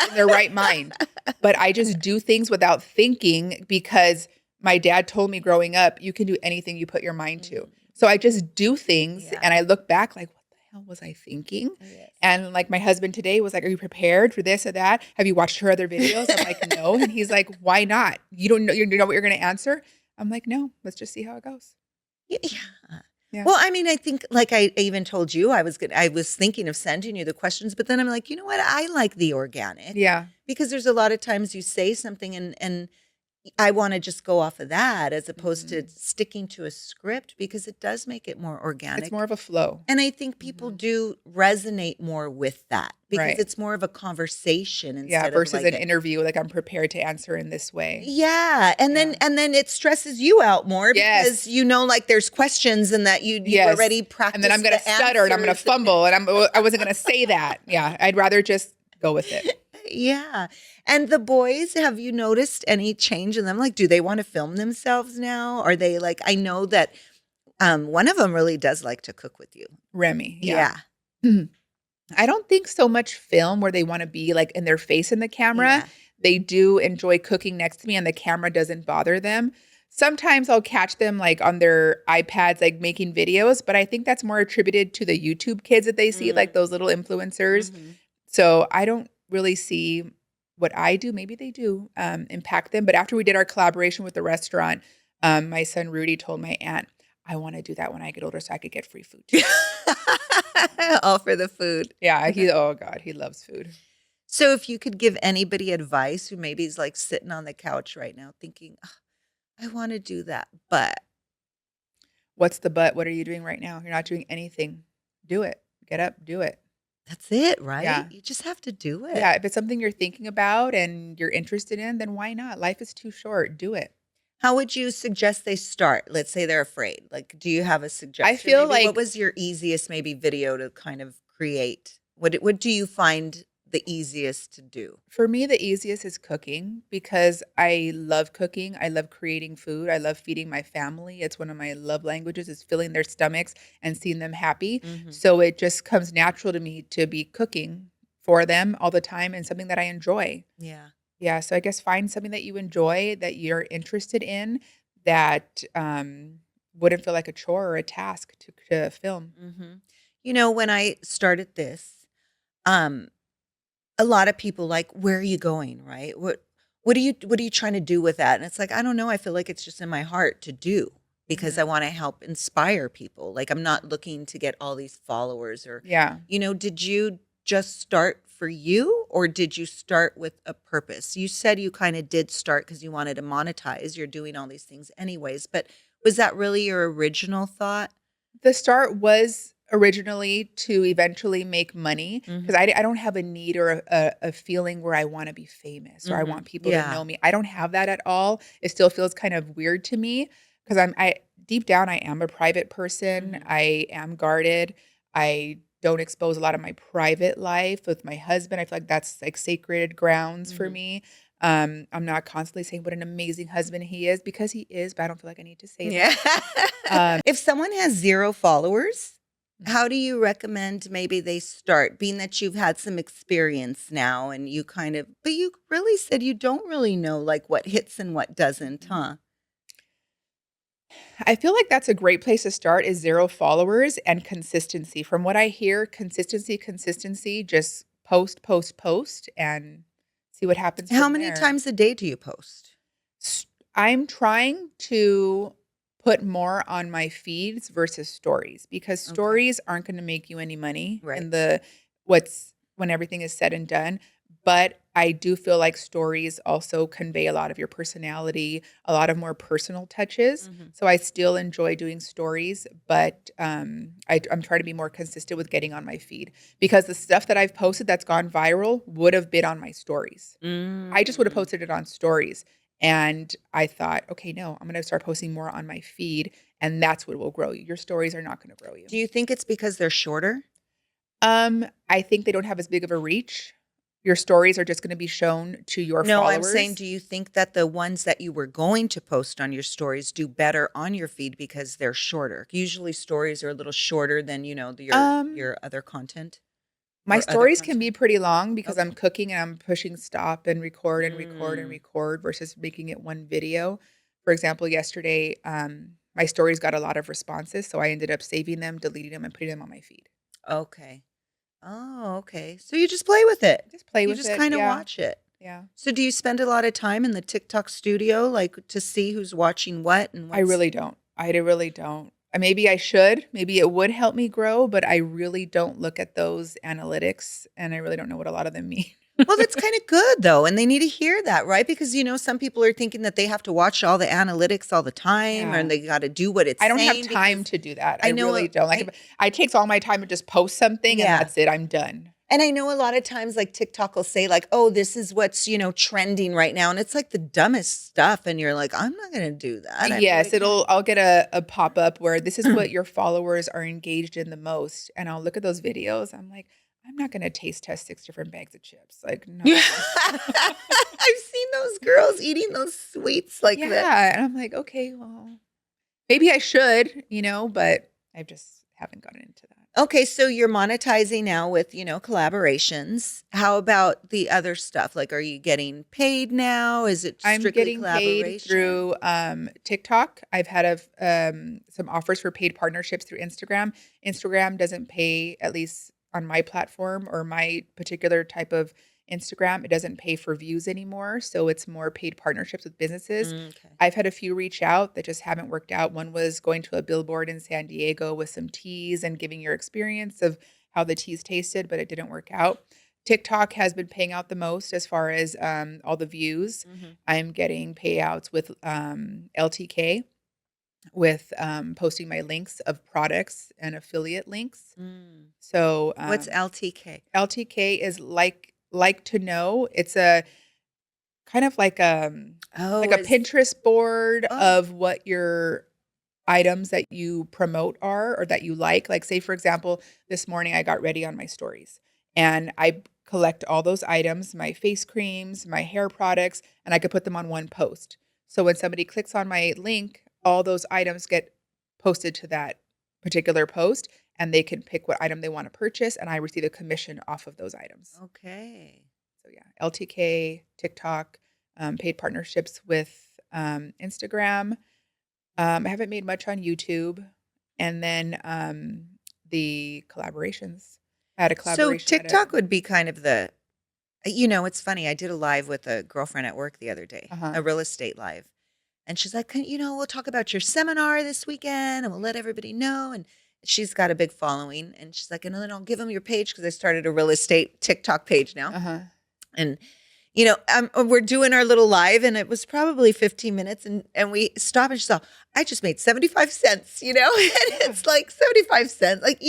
in their right mind? But I just do things without thinking because my dad told me growing up, you can do anything you put your mind to. Mm, So I just do things yeah. and I look back like, what the hell was I thinking? Yes. And like my husband today was like, are you prepared for this or that? Have you watched her other videos? I'm like, no. And he's like, why not? You know what you're going to answer? I'm like, no, let's just see how it goes. Yeah. Yeah. Well, I mean, I think like I even told you I was thinking of sending you the questions, but then I'm like, you know what? I like the organic Yeah. because there's a lot of times you say something and I want to just go off of that as opposed to Mhm. sticking to a script because it does make it more It's organic. more of a flow. And I think people Mhm. do resonate more with that because Right. it's more of a conversation Yeah, instead of versus like an a interview, like, I'm prepared to answer in this way. yeah, and Yeah. then it stresses you out more because Yes. like there's questions and that you Yes. already And then I'm practiced gonna the stutter and I'm gonna answers. fumble and I wasn't gonna say that. Yeah, I'd rather just go with it. Yeah. And the boys, have you noticed any change in them? Like, do they want to film themselves now? Are they like, I know that one of them really does like to cook with you. Remy, yeah. Yeah. I don't think so much film where they wanna be, like, in their face in the camera. Yeah. They do enjoy cooking next to me and the camera doesn't bother them. Sometimes I'll catch them, like, on their iPads, like, making videos, but I think that's more attributed to the YouTube kids that they see, like, those little influencers. Mm-hmm. So, I don't really see what I do, maybe they do, impact them, but after we did our collaboration with the restaurant, my son Rudy told my aunt, "I wanna do that when I get older so I could get free food too." All for the food. Yeah, oh god, he loves food. So if you could give anybody advice who maybe is like sitting on the couch right now thinking, "Ugh, I want to do that, but What's the but? What are you doing right now? You're not doing anything. Do it. Get up, do it. That's it, right? Yeah. You just have to do it. Yeah, if it's something you're thinking about and you're interested in, then why not? Life is too short. Do it. How would you suggest they start? Let's say they're afraid. Like, do you have a I suggestion? feel Maybe what like was your easiest maybe video to kind of create? What do you find the easiest to do? for me, the easiest is cooking because I love cooking. I love creating food. I love feeding my family. It's one of my love languages is filling their stomachs and seeing them happy. Mhm. So it just comes natural to me to be cooking for them all the time and something that I enjoy. Yeah. Yeah, so I guess find something that you enjoy, that you're interested in, that, wouldn't feel like a chore or a task to film. Mhm. When I started this, um, a lot of people like, "Where are you going?" Right? What are you trying to do with that? And it's like, I don't know. I feel like it's just in my heart to do because I Mhm. want to help inspire people. Like I'm not looking to get all these followers or, Yeah. did you just start for you or did you start with a purpose? You said you kind of did start because you wanted to monetize. You're doing all these things anyways, but was that really your original thought? The start was originally to eventually make money because Mhm. I don't have a need or a feeling where I wanna be famous or I want Mhm. people to Yeah. know me. I don't have that at all. It still feels kind of weird to me because I deep down, I am a private person. Mhm. I am guarded. I don't expose a lot of my private life with my husband. I feel like that's, like, sacred grounds for Mhm. me. I'm not constantly saying what an amazing husband he is because he is, but I don't feel like I need to say Yeah. that. Um If someone has 0 followers, Mhm. how do you recommend maybe they start? Being that you've had some experience now and you kind of but you really said you don't really know, like, what hits and what doesn't, Mhm. huh? I feel like that's a great place to start is 0 followers and consistency. From what I hear, consistency, just post, post, post, and see what happens How from many there. times a day do you post? S I'm trying to put more on my feeds versus stories because Okay. stories aren't gonna make you any money Right. in the what's when everything is said and done, but I do feel like stories also convey a lot of your personality, a lot of more personal touches, Mhm. so I still enjoy doing stories, but, I'm trying to be more consistent with getting on my feed because the stuff that I've posted that's gone viral would have been on my stories. I just would have Mm. posted it on stories. And I thought, okay, no, I'm going to start posting more on my feed. And that's what will grow you. Your stories are not going to grow you. Do you think it's because they're shorter? I think they don't have as big of a reach. Your stories are just going to be shown to your No, I'm saying, followers. do you think that the ones that you were going to post on your stories do better on your feed because they're shorter? Usually stories are a little shorter than, your Um, your other content my or other stories can be content? pretty long because I'm Okay. cooking and I'm pushing stop and record and record and Mm. record versus making it one video. For example, yesterday, my stories got a lot of responses, so I ended up saving them, deleting them, and putting them on my feed. Okay. Oh, okay. So you just play with it. Just play You with just it. kinda Yeah. watch it. Yeah. So do you spend a lot of time in the TikTok studio, like, to see who's watching what and I what's really don't. I really don't. Maybe I should. Maybe it would help me grow, but I really don't look at those analytics, and I really don't know what a lot of them mean. Well, that's kinda good, though, and they need to hear that, right? Because, some people are thinking that they have to watch all the analytics all the time, and Yeah. they gotta do what it's I don't have saying time because to do that. I I know really don't. Like, if I I takes all my time to just post something and yeah. that's it, I'm done. And I know a lot of times, like, TikTok will say, like, "Oh, this is what's, trending right now," and it's, like, the dumbest stuff, and you're like, "I'm not gonna do that." I really Yes, can't. I'll get a pop-up where this is what your followers are engaged in the most, and I'll look at those videos. I'm like, I'm not gonna taste test 6 different bags of chips. Like, no. Yeah. I've seen those girls eating those sweets like that. Yeah, and I'm like, "Okay, well, maybe I should, but I just haven't gotten into that." Okay, so you're monetizing now with, collaborations. How about the other stuff? Like, are you getting paid now? Is it I'm strictly getting paid collaboration? through, TikTok. I've had some offers for paid partnerships through Instagram. Instagram doesn't pay, at least on my platform or my particular type of Instagram, it doesn't pay for views anymore, so it's more paid partnerships with businesses. Okay. I've had a few reach out that just haven't worked out. One was going to a billboard in San Diego with some teas and giving your experience of how the teas tasted, but it didn't work out. TikTok has been paying out the most as far as, all the views. Mhm. I'm getting payouts with, LTK. with posting my links of products and affiliate links. Mm. So What's LTK? LTK is like to know. It's a kind of like Oh, a Pinterest board oh, of what your items that you promote are or that you like. Like, say, for example, this morning I got ready on my stories and I collect all those items, my face creams, my hair products, and I could put them on one post. So when somebody clicks on my link, all those items get posted to that particular post and they can pick what item they want to purchase and I receive a commission off of those items. okay. So yeah, LTK, TikTok, paid partnerships with Instagram. I haven't made much on YouTube. And then the collaborations. I had a So collaboration at a TikTok would be kind of it's funny. I did a live with a girlfriend at work the other day, uh-huh. a real estate live. And she's like, we'll talk about your seminar this weekend and we'll let everybody know. And she's got a big following. And she's like, and then I'll give them your page because I started a real estate TikTok page now. Uh-huh. And, we're doing our little live and it was probably 15 minutes and we stop and she's all, I just made 75 cents, and it's like 75 cents. Like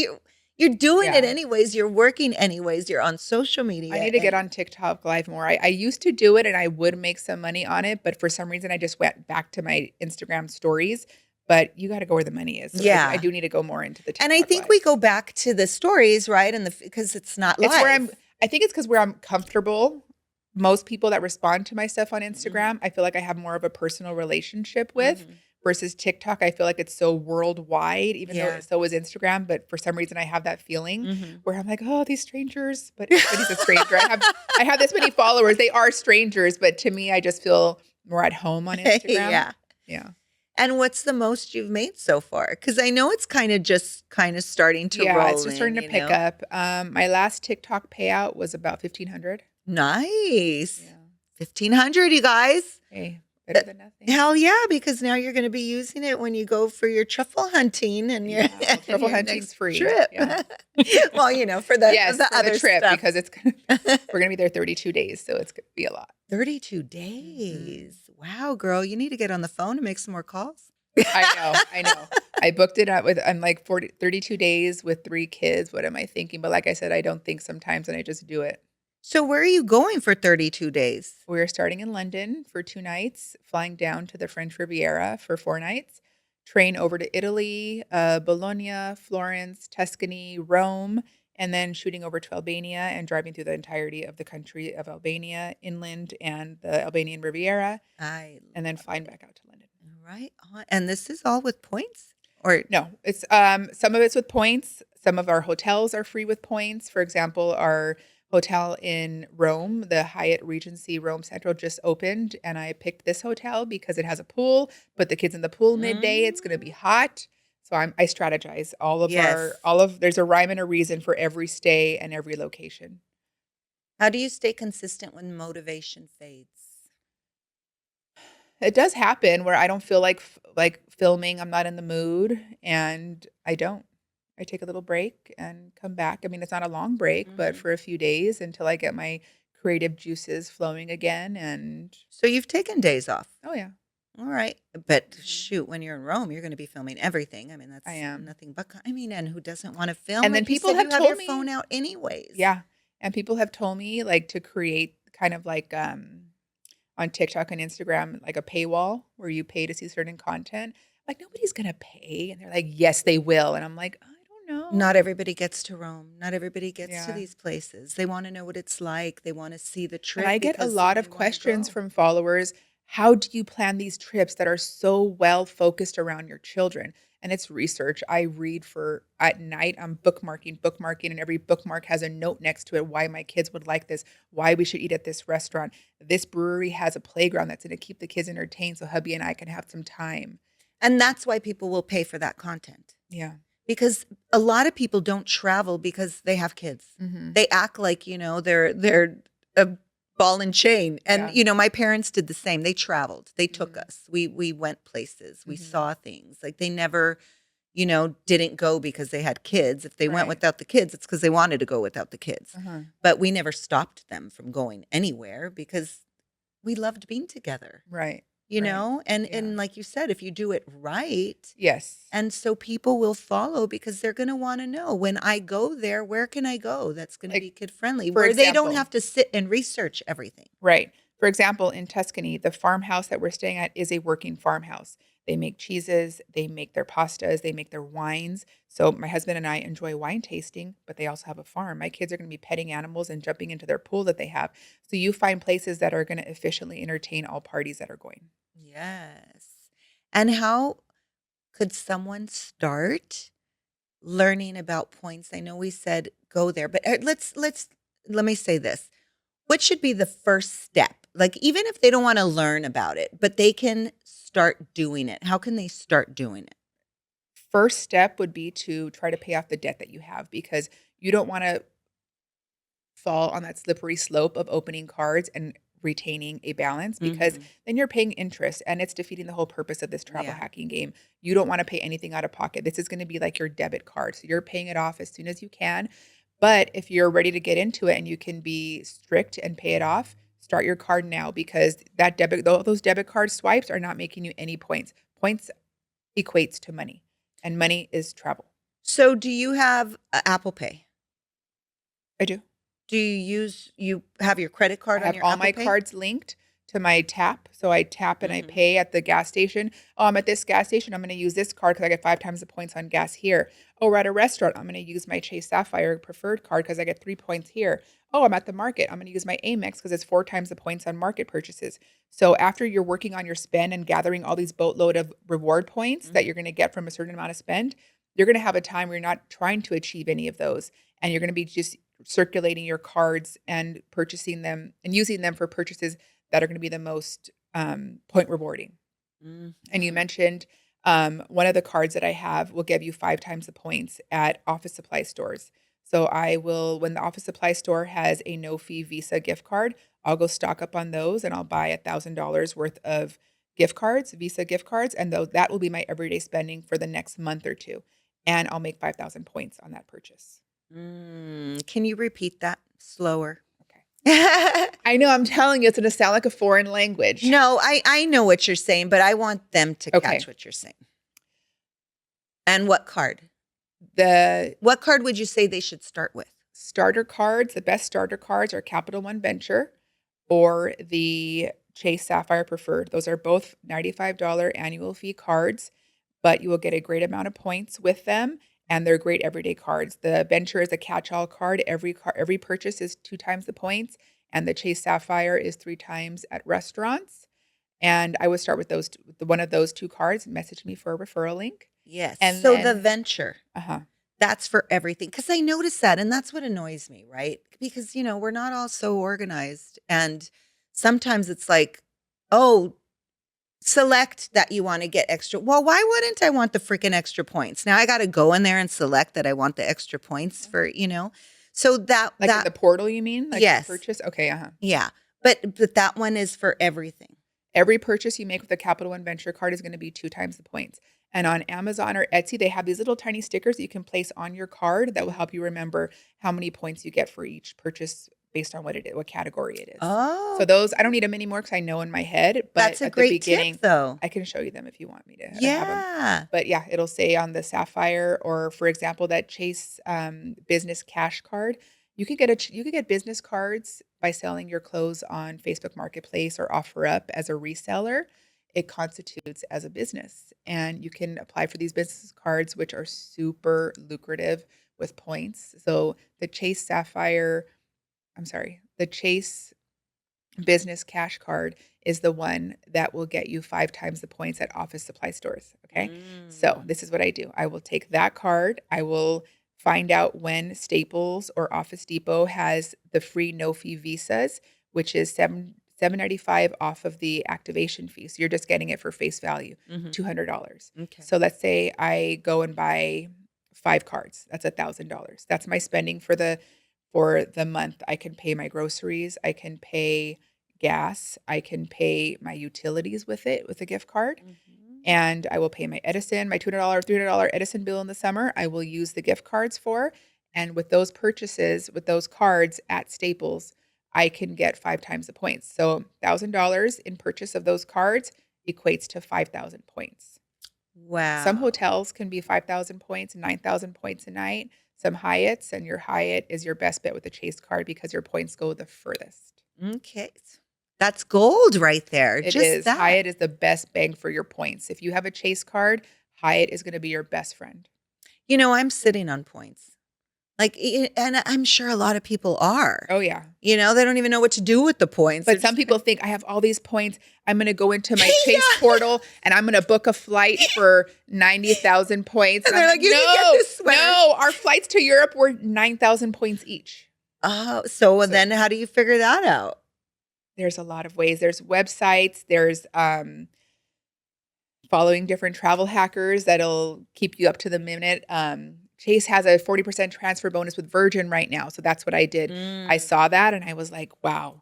you're doing it Yeah. anyways. You're working anyways. You're on social media. I need to get on TikTok live more. I used to do it and I would make some money on it, but for some reason I just went back to my Instagram stories. But you got to go where the money is. So Yeah. I do need to go more into the TikTok And I think live. we go back to the stories, right? And because it's not live. It's where I think it's because where I'm comfortable. Most people that respond to my stuff on Instagram, I feel like I have more of a personal relationship with versus TikTok. I feel like it's so worldwide, even though so is Instagram. But for some reason, I have that feeling where I'm like, oh, these strangers, but he's a stranger. I have this many followers. They are strangers, but to me, I just feel more at home on Instagram. Yeah. And what's the most you've made so far? Because I know it's kind of starting to roll. It's just starting to pick up. My last TikTok payout was about $1,500. Nice. Yeah. 1,500, you guys. Hey, better than nothing. Hell yeah, because now you're going to be using it when you go for your truffle hunting and your truffle hunting's free trip. Yeah. Well, for the for other the trip stuff. because we're gonna be there 32 days, so it's gonna be a lot. 32 days. Wow, girl, you need to get on the phone and make some more calls. I know. I booked it out I'm like 32 days with 3 kids. What am I thinking? But like I said, I don't think sometimes and I just do it. So where are you going for 32 days? We're starting in London for 2 nights, flying down to the French Riviera for 4 nights, train over to Italy, Bologna, Florence, Tuscany, Rome, and then shooting over to Albania and driving through the entirety of the country of Albania, inland, and the Albanian Riviera, and then flying back out to London. Right on. And this is all with points? Or no, it's some of it's with points. Some of our hotels are free with points. For example, our hotel in Rome, the Hyatt Regency Rome Central just opened, and I picked this hotel because it has a pool. Put the kids in the pool midday. It's going to be hot, so I strategize there's a rhyme and a reason for every stay and every location. How do you stay consistent when motivation fades? It does happen where I don't feel like filming. I'm not in the mood, and I don't. I take a little break and come back. I mean, it's not a long break, but for a few days until I get my creative juices flowing again. And so you've taken days off. Oh yeah. All right. But shoot, when you're in Rome, you're going to be filming everything. I mean, that's nothing but, and who doesn't want to film? And then people have told your me, phone out anyways. Yeah. And people have told me like to create kind of like, on TikTok and Instagram, like a paywall where you pay to see certain content. Like nobody's going to pay. And they're like, yes, they will. And I'm like, I don't know. Not everybody gets to Rome. Not everybody gets to these places. They want to know what it's like. They want to see the trip. And I get a lot of questions from followers. How do you plan these trips that are so well focused around your children? And it's research. I read at night, I'm bookmarking, and every bookmark has a note next to it. Why my kids would like this, why we should eat at this restaurant. This brewery has a playground that's going to keep the kids entertained so hubby and I can have some time. And that's why people will pay for that content. Yeah. Because a lot of people don't travel because they have kids. Mm-hmm. They act like, they're a ball and chain. And, my parents did the same. They traveled. They took us. We went places. We saw things. Like they never, didn't go because they had kids. If they went without the kids, it's because they wanted to go without the kids. But we never stopped them from going anywhere because we loved being together. Right. Right. and Yeah. like you said, if you do it right, Yes. and so people will follow because they're going to want to know when I go there, where can I go that's going to be Like, kid friendly, for where they don't example, have to sit and research everything. right. For example, in Tuscany, the farmhouse that we're staying at is a working farmhouse. They make cheeses, they make their pastas, they make their wines. So my husband and I enjoy wine tasting, but they also have a farm. My kids are going to be petting animals and jumping into their pool that they have. So you find places that are going to efficiently entertain all parties that are going. Yes. And how could someone start learning about points? I know we said go there, but let me say this. What should be the first step? Like even if they don't want to learn about it, but they can start doing it. How can they start doing it? First step would be to try to pay off the debt that you have because you don't want to fall on that slippery slope of opening cards and retaining a balance because Mhm. then you're paying interest and it's defeating the whole purpose of this travel Yeah. hacking game. You don't want to pay anything out of pocket. This is going to be like your debit card. So you're paying it off as soon as you can. But if you're ready to get into it and you can be strict and pay it off, start your card now because those debit card swipes are not making you any points. Points equates to money and money is travel. So do you have Apple Pay? I do. Do you have your credit I card on have your all Apple my Pay? cards linked to my tap. So I tap and I Mhm. pay at the gas station. Oh, I'm at this gas station. I'm going to use this card because I get 5 times the points on gas here. Oh, we're at a restaurant. I'm going to use my Chase Sapphire preferred card because I get 3 points here. Oh, I'm at the market. I'm going to use my Amex because it's 4 times the points on market purchases. So after you're working on your spend and gathering all these boatload of reward points that Mhm. you're going to get from a certain amount of spend, you're going to have a time where you're not trying to achieve any of those. And you're going to be just circulating your cards and purchasing them and using them for purchases that are going to be the most point rewarding. And you Mhm. mentioned one of the cards that I have will give you 5 times the points at office supply stores. So I will, when the office supply store has a no fee Visa gift card, I'll go stock up on those and I'll buy $1,000 worth of gift cards, Visa gift cards, and that will be my everyday spending for the next month or two. And I'll make 5,000 points on that purchase. Can you repeat that slower? Okay. I know I'm telling you, it's going to sound like a foreign language. No, I know what you're saying, but I want them to catch Okay. what you're saying. And what card? The What card would you say they should start with? starter cards, the best starter cards are Capital One Venture or the Chase Sapphire Preferred. Those are both $95 annual fee cards, but you will get a great amount of points with them and they're great everyday cards. The Venture is a catch-all card. Every purchase is 2 times the points and the Chase Sapphire is 3 times at restaurants. And I would start with one of those two cards, message me for a referral link. Yes. And So the then venture, uh-huh. that's for everything. Because I noticed that, and that's what annoys me, right? Because, we're not all so organized. And sometimes it's like, oh, select that you want to get extra. Well, why wouldn't I want the freaking extra points? Now I got to go in there and select that I want the extra points for. So Like in the portal, you mean? Like to yes. purchase? Okay, uh-huh. Yeah. But that one is for everything. Every purchase you make with a Capital One Venture card is going to be 2 times the points. And on Amazon or Etsy, they have these little tiny stickers that you can place on your card that will help you remember how many points you get for each purchase based on what category it is. So Oh, those I don't need them anymore because I know in my head, but that's a at the great tip beginning, though. I can show you them if you want me to have them. Yeah. But yeah, it'll say on the Sapphire or, for example, that Chase business cash card. You could get business cards by selling your clothes on Facebook Marketplace or OfferUp as a reseller. It constitutes as a business, and you can apply for these business cards, which are super lucrative with points. So the Chase business cash card is the one that will get you 5 times the points at office supply stores. Okay. So Mm. this is what I do. I will take that card. I will find out when Staples or Office Depot has the free no fee visas, which is $7.95 off of the activation fee. So you're just getting it for face value, Mhm. $200. Okay. So let's say I go and buy 5 cards. That's $1,000. That's my spending for the month. I can pay my groceries. I can pay gas. I can pay my utilities with it with a gift card. Mhm. And I will pay my Edison, my $200, $300 Edison bill in the summer. I will use the gift cards for. And with those purchases, with those cards at Staples, I can get 5 times the points. So $1,000 in purchase of those cards equates to 5,000 points. Some Wow. hotels can be 5,000 points, 9,000 points a night. Some Hyatts, and your Hyatt is your best bet with the Chase card because your points go the furthest. Okay. That's gold right there. It Just is. that. Hyatt is the best bang for your points. If you have a Chase card, Hyatt is going to be your best friend. I'm sitting on points. And I'm sure a lot of people are. Oh, yeah. They don't even know what to do with the points. But some people think I have all these points. I'm going to go into my Chase portal and I'm going to book a flight for 90,000 points. And they're like, you can get this sweater. No, our flights to Europe were 9,000 points each. Oh, so then how do you figure that out? There's a lot of ways. There's websites. There's following different travel hackers that'll keep you up to the minute. Chase has a 40% transfer bonus with Virgin right now. So that's what I did. I saw that and I was like, wow,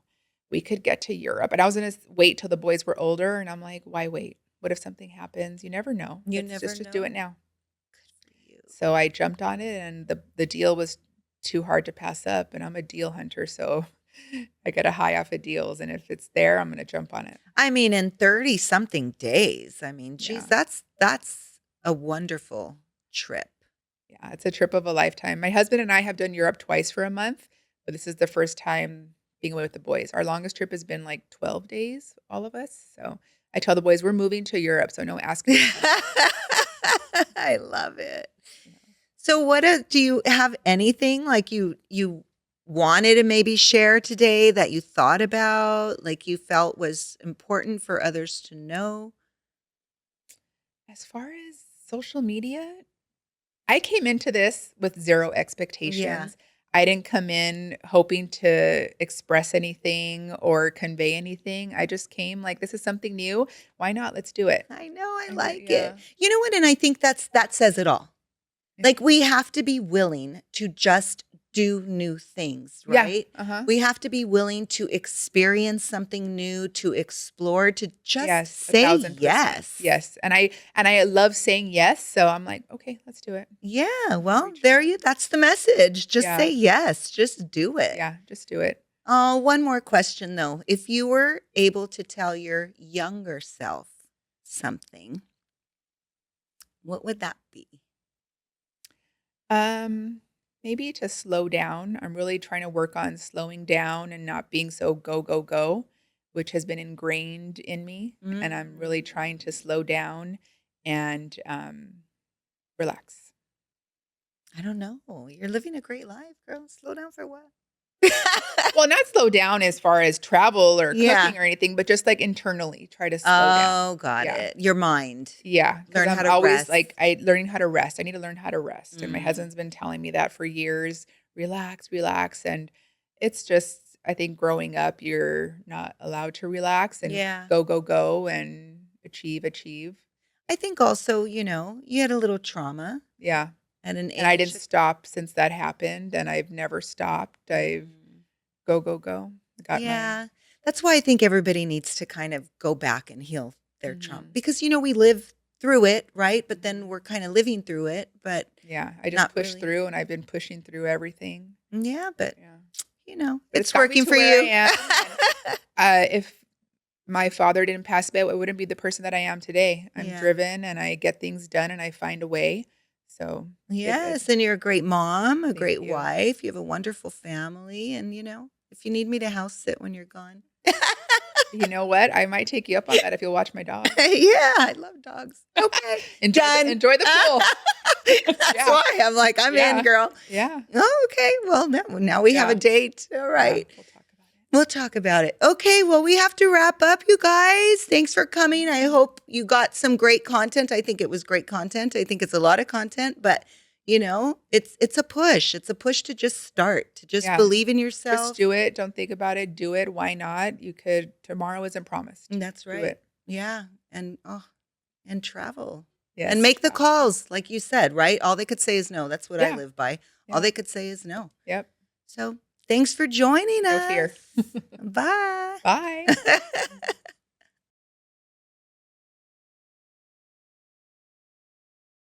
we could get to Europe. And I was going to wait till the boys were older. And I'm like, why wait? What if something happens? You never know. Just do it now. Good for you. So I jumped on it and the deal was too hard to pass up. And I'm a deal hunter. So I get a high off of deals. And if it's there, I'm going to jump on it. I mean, in 30 something days. I mean, geez, Yeah. that's a wonderful trip. Yeah, it's a trip of a lifetime. My husband and I have done Europe twice for a month, but this is the first time being away with the boys. Our longest trip has been like 12 days, all of us. So I tell the boys we're moving to Europe, so no asking. I love it. So do you have anything like you wanted to maybe share today that you thought about, like you felt was important for others to know? As far as social media, I came into this with zero expectations. Yeah. I didn't come in hoping to express anything or convey anything. I just came like, this is something new. Why not? Let's do it. I know, I And like yeah. it. You know what? And I think that says it all. Like we have to be willing to just do new things, right? Yeah. Uh-huh. We have to be willing to experience something new, to explore, to just Yes, say 1,000%. yes. Yes. And I love saying yes. So I'm like, okay, let's do it. Yeah. Well, that's the message. Just Yeah. say yes. Just do it. Yeah, just do it. Oh, one more question though. If you were able to tell your younger self something, what would that be? Maybe to slow down. I'm really trying to work on slowing down and not being so go, go, go, which has been ingrained in me. And I'm really trying to slow down and relax. I don't know. You're living a great life, girl. Slow down for what? Well, not slow down as far as travel or Yeah. cooking or anything, but just like internally try to slow down. Oh, got Yeah. it. Your mind. Yeah, 'cause Learn I'm how to always rest. like learning how to rest. I need to learn how to rest. And my Mm. husband's been telling me that for years. Relax, relax. And it's just, I think growing up, you're not allowed to relax and Yeah. go, go, go and achieve, achieve. I think also, you had a little trauma Yeah. at an And I age. didn't stop since that happened. And I've never stopped. I've go, go, go. Got Yeah. That's why I think everybody needs to kind of go back and heal their trauma. Mhm. Because, we live through it, right? But then we're kind of living through it. But Yeah. I just Not pushed really. through and I've been pushing through everything. yeah, but, Yeah. But it's got me working to for where you. I am. If my father didn't pass away, I wouldn't be the person that I am today. I'm Yeah. driven and I get things done and I find a way. So Yes. And you're a great mom, a Thank great you. wife. You have a wonderful family. And, if you need me to house sit when you're gone. you know what? I might take you up on that if you'll watch my dog. Yeah, I love dogs. Okay. Enjoy Done. enjoy the pool. That's Yeah. why I'm like, I'm Yeah. in, girl. Yeah. Oh, okay. Well, now we have a Yeah. date. All Yeah, right. we'll talk about it. We'll talk about it. Okay. Well, we have to wrap up, you guys. Thanks for coming. I hope you got some great content. I think it was great content. I think it's a lot of content, but it's a push. It's a push to just start, to just Yeah. believe in yourself. Just do it. Don't think about it. Do it. Why not? Tomorrow isn't promised. That's Do right. it. Yeah. And travel. Yes. And make the travel. calls, like you said, right? All they could say is no. That's what I Yeah. live by. Yeah. All they could say is no. Yep. So thanks for joining No us. fear. Bye. Bye.